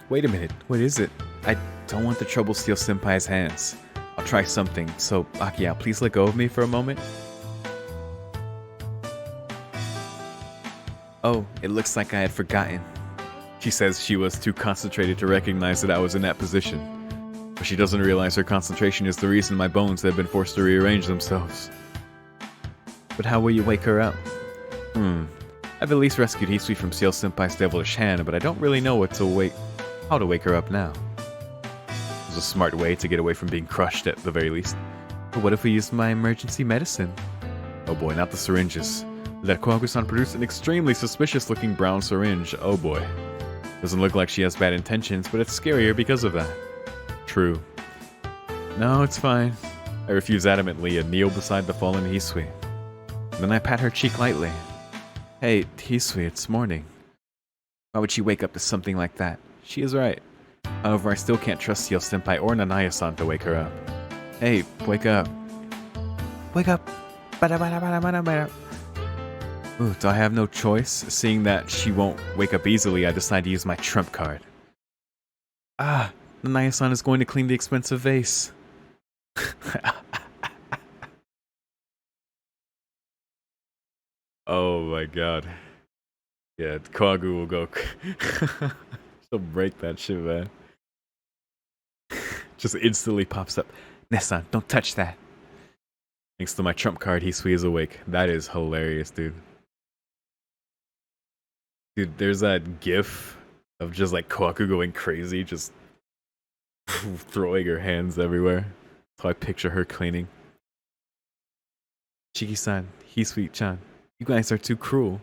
Wait a minute, what is it? I don't want to trouble Seal Senpai's hands. I'll try something, so Akiya, please let go of me for a moment. Oh, it looks like I had forgotten. She says she was too concentrated to recognize that I was in that position. But she doesn't realize her concentration is the reason my bones have been forced to rearrange themselves. But how will you wake her up? I've at least rescued Hisui from Seal Senpai's devilish hand, but I don't really know how to wake her up now. It was a smart way to get away from being crushed at the very least. But what if we used my emergency medicine? Oh boy, not the syringes. That Kohaku-san produced an extremely suspicious looking brown syringe. Oh boy. Doesn't look like she has bad intentions, but it's scarier because of that. True. No, it's fine. I refuse adamantly and kneel beside the fallen Hisui. Then I pat her cheek lightly. Hey, Hisui, it's morning. Why would she wake up to something like that? She is right. However, I still can't trust Seal Senpai or Nanaya-san to wake her up. Hey, wake up. Wake up. Ooh, do I have no choice? Seeing that she won't wake up easily, I decide to use my trump card. Ah, Nanaya-san is going to clean the expensive vase. Oh my god. Yeah, Kagu will go. She'll break that shit, man. Just instantly pops up. Nessan, don't touch that. Thanks to my trump card, Hisui is awake. That is hilarious, dude. Dude, there's that gif of just like Kaku going crazy, just throwing her hands everywhere. That's how I picture her cleaning. Chiki-san, Hisui-chan, you guys are too cruel.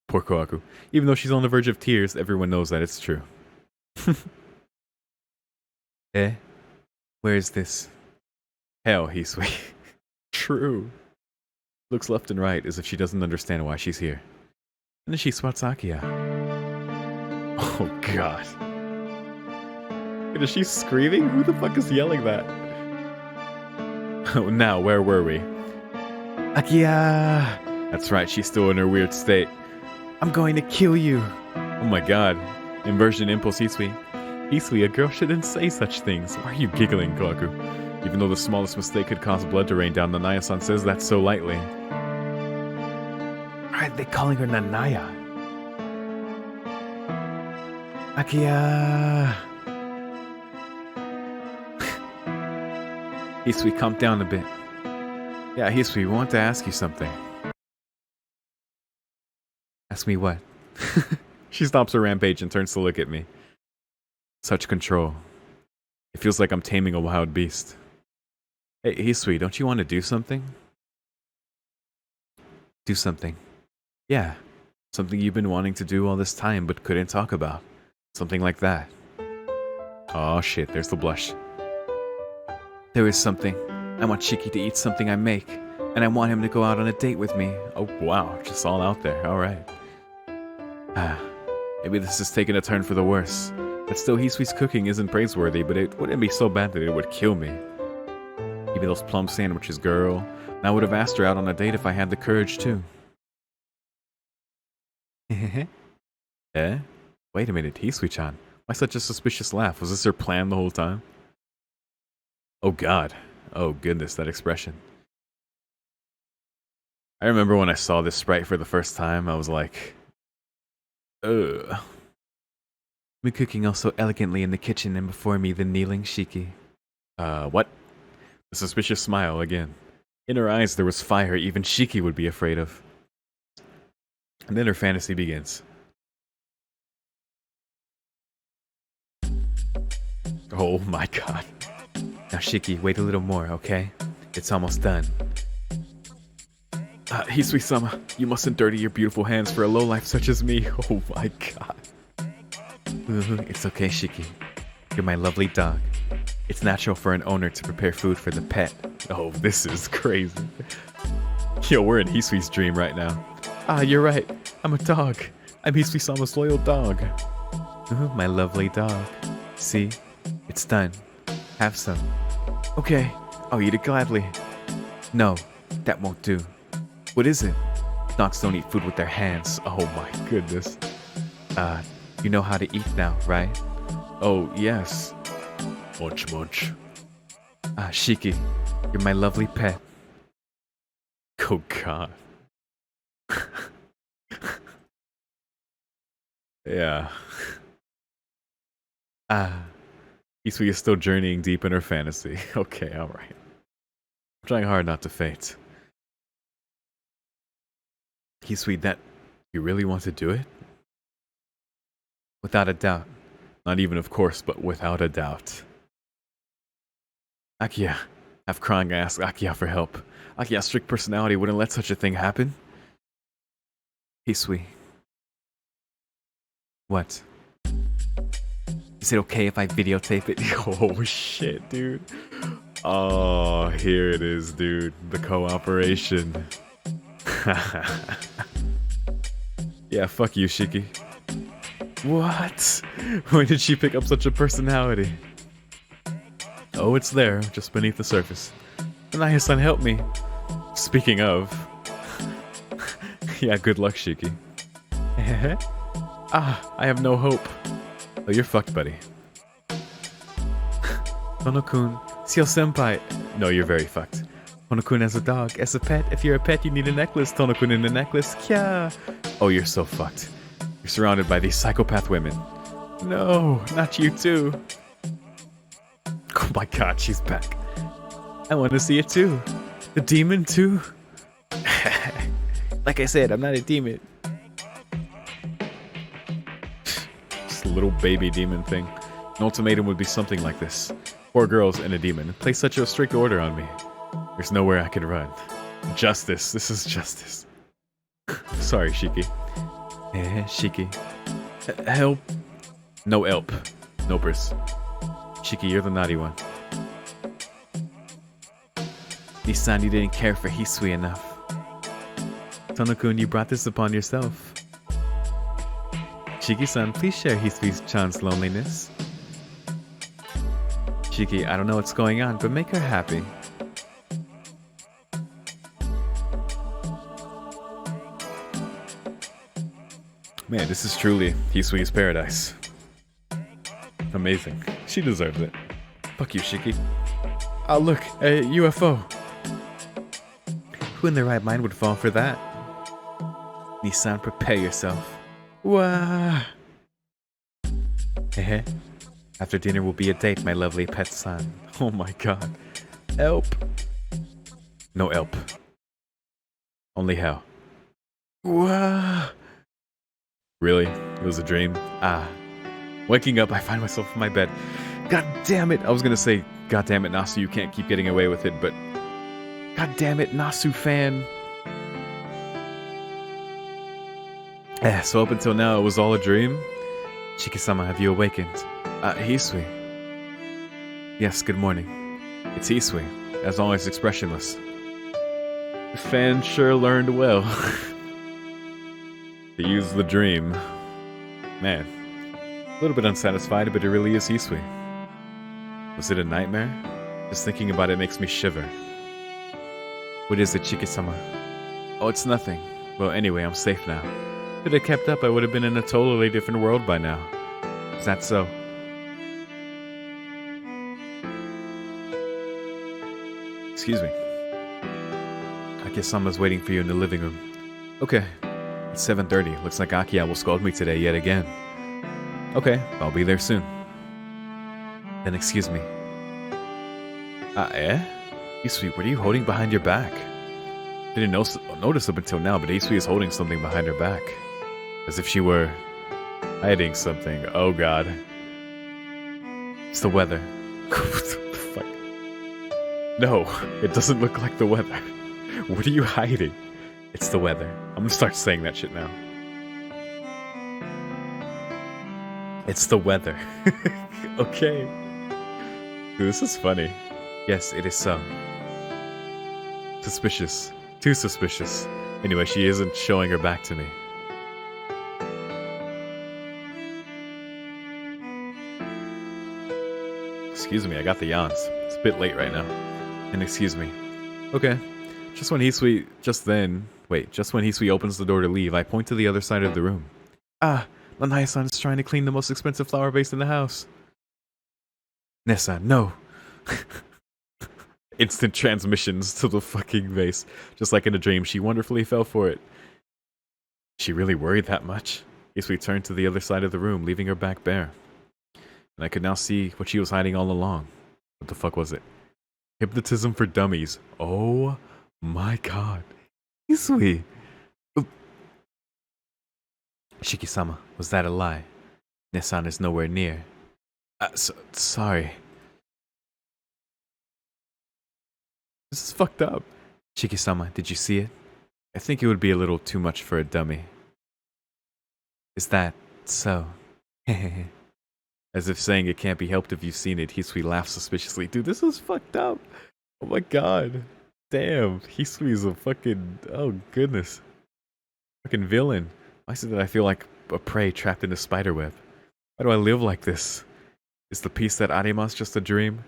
Poor Kaku. Even though she's on the verge of tears, everyone knows that it's true. Eh? Where is this? Hell, Hisui. True. Looks left and right as if she doesn't understand why she's here. And then she swats Akiya. Oh god. And is she screaming? Who the fuck is yelling that? Oh, now, where were we? Akiya! That's right, she's still in her weird state. I'm going to kill you. Oh my god. Inversion impulse, Hisui. Hisui, a girl shouldn't say such things. Why are you giggling, Kawaku? Even though the smallest mistake could cause blood to rain down, Nanaya-san says that so lightly. Why are they calling her Nanaya? Akiya! Hisui, calm down a bit. Yeah, Hisui, we want to ask you something. Ask me what? She stops her rampage and turns to look at me. Such control. It feels like I'm taming a wild beast. Hey, Hisui, don't you want to do something? Do something. Yeah, something you've been wanting to do all this time but couldn't talk about. Something like that. Oh shit, there's the blush. There is something. I want Shiki to eat something I make, and I want him to go out on a date with me. Oh wow, just all out there, alright. Maybe this is taking a turn for the worse. But still, Hisui's cooking isn't praiseworthy, but it wouldn't be so bad that it would kill me. Give me those plum sandwiches, girl. And I would have asked her out on a date if I had the courage too. Eh? Wait a minute, Hisui-chan. Why such a suspicious laugh? Was this her plan the whole time? Oh god. Oh goodness, that expression. I remember when I saw this sprite for the first time, I was like, ugh. Me cooking all so elegantly in the kitchen and before me the kneeling Shiki. What? The suspicious smile again. In her eyes there was fire even Shiki would be afraid of. And then her fantasy begins. Oh my god. Now Shiki, wait a little more, okay? It's almost done. Hisui-sama, you mustn't dirty your beautiful hands for a lowlife such as me. Oh my god. It's okay, Shiki. You're my lovely dog. It's natural for an owner to prepare food for the pet. Oh, this is crazy. Yo, we're in Hisui's dream right now. You're right. I'm a dog. I'm Hisui-sama's loyal dog. My lovely dog. See? It's done. Have some. Okay, I'll eat it gladly. No, that won't do. What is it? Dogs don't eat food with their hands. Oh my goodness. You know how to eat now, right? Oh, yes. Munch, munch. Shiki, you're my lovely pet. Oh god. Yeah. Hisui is still journeying deep in her fantasy. Okay, alright. I'm trying hard not to faint. Hisui, that... you really want to do it? Without a doubt. Not even of course, but without a doubt. Akiya. Half crying, I asked Akiya for help. Akiya's strict personality wouldn't let such a thing happen. Hisui. What? Is it okay if I videotape it? Oh shit, dude. Oh, here it is, dude. The cooperation. Yeah, fuck you, Shiki. What? When did she pick up such a personality? Oh, it's there, just beneath the surface. Nanaya-san, help me. Speaking of... yeah, good luck, Shiki. I have no hope. Oh, you're fucked, buddy. Tono-kun, Seo-senpai. No, you're very fucked. Tono-kun as a dog, as a pet. If you're a pet, you need a necklace. Tono-kun in a necklace. Kya. Oh, you're so fucked. You're surrounded by these psychopath women. No, not you too. Oh my god, she's back. I want to see it too. The demon too. Like I said, I'm not a demon. Just a little baby demon thing. An ultimatum would be something like this. 4 girls and a demon. Place such a strict order on me. There's nowhere I can run. Justice. This is justice. Sorry, Shiki. Shiki. Help. No help. Nopers. Shiki, you're the naughty one. Nisan, you didn't care for Hisui enough. Tono-kun, you brought this upon yourself. Shiki-san, please share Hisui-chan's loneliness. Shiki, I don't know what's going on, but make her happy. Man, this is truly Hisui's paradise. Amazing. She deserves it. Fuck you, Shiki. Oh, look, a UFO. Who in their right mind would fall for that? Nisan, prepare yourself. Wah! Hehe. After dinner will be a date, my lovely pet son. Oh my god. Help. No help. Only hell. Wah! Really? It was a dream? Ah. Waking up, I find myself in my bed. God damn it! I was gonna say, God damn it, Nasu, you can't keep getting away with it, but... God damn it, Nasu fan! So up until now, it was all a dream? Shiki-sama, have you awakened? Hisui. Yes, good morning. It's Hisui, as always expressionless. The fan sure learned well. To use the dream. Man. A little bit unsatisfied, but it really is Hisui. Was it a nightmare? Just thinking about it makes me shiver. What is it, Shiki-sama? Oh, it's nothing. Well, anyway, I'm safe now. If it had kept up, I would have been in a totally different world by now. Is that so? Excuse me. Aki-sama's waiting for you in the living room. Okay. It's 7:30. Looks like Akiya will scold me today yet again. Okay, I'll be there soon. Then excuse me. Hisui, what are you holding behind your back? Didn't notice up until now, but Hisui is holding something behind her back. As if she were hiding something. Oh god. It's the weather. What the fuck? No, it doesn't look like the weather. What are you hiding? It's the weather. I'm gonna start saying that shit now. It's the weather. Okay. Dude, this is funny. Yes, it is so. Suspicious. Too suspicious. Anyway, she isn't showing her back to me. Excuse me, I got the yawns. It's a bit late right now. And excuse me. Okay. Just when Hisui opens the door to leave, I point to the other side of the room. Ah, Lanaya-san is trying to clean the most expensive flower vase in the house. Nessa, no. Instant transmissions to the fucking vase. Just like in a dream, she wonderfully fell for it. She really worried that much? Hisui turned to the other side of the room, leaving her back bare. And I could now see what she was hiding all along. What the fuck was it? Hypnotism for dummies. Oh my god. Hisui. Shiki-sama, was that a lie? Nessan is nowhere near. Sorry. This is fucked up. Shiki-sama, did you see it? I think it would be a little too much for a dummy. Is that so? As if saying it can't be helped if you've seen it, Hisui laughs suspiciously. Dude, this is fucked up. Oh my god. Damn, Hisui is a fucking... Oh goodness. Fucking villain. Why is it that I feel like a prey trapped in a spiderweb? Why do I live like this? Is the peace that Arima's just a dream?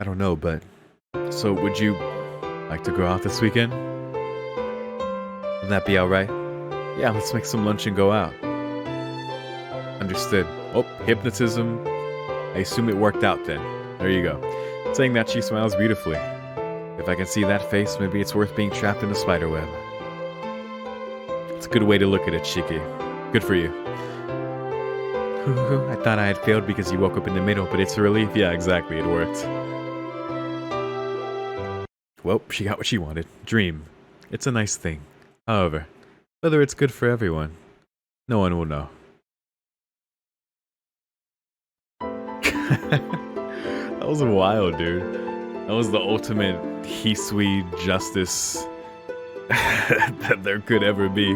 I don't know, but... So, would you like to go out this weekend? Would that be alright? Yeah, let's make some lunch and go out. Understood. Oh, hypnotism. I assume it worked out then. There you go. Saying that, she smiles beautifully. If I can see that face, maybe it's worth being trapped in a spiderweb. It's a good way to look at it, Shiki. Good for you. I thought I had failed because you woke up in the middle, but it's a relief. Yeah, exactly, it worked. Well, she got what she wanted. Dream. It's a nice thing. However, whether it's good for everyone, no one will know. That was wild, dude. That was the ultimate Hisui justice that there could ever be.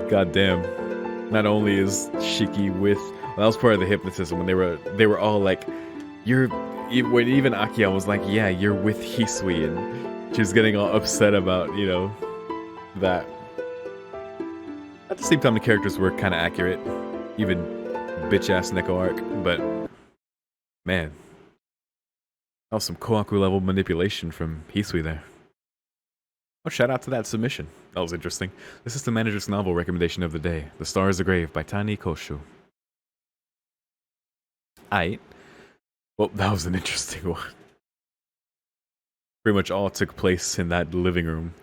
God damn. Not only is Shiki with That was part of the hypnotism when they were all like, when even Akiya was like, yeah, you're with Hisui, and she was getting all upset about, you know, that. At the same time, the characters were kind of accurate, even bitch-ass Neko arc, but man, that was some Kohaku level manipulation from Hisui there. Oh, shout out to that submission. That was interesting. This is the manager's novel recommendation of the day, The Star is the Grave by Tani Koshu. Aight. Well, that was an interesting one. Pretty much all took place in that living room.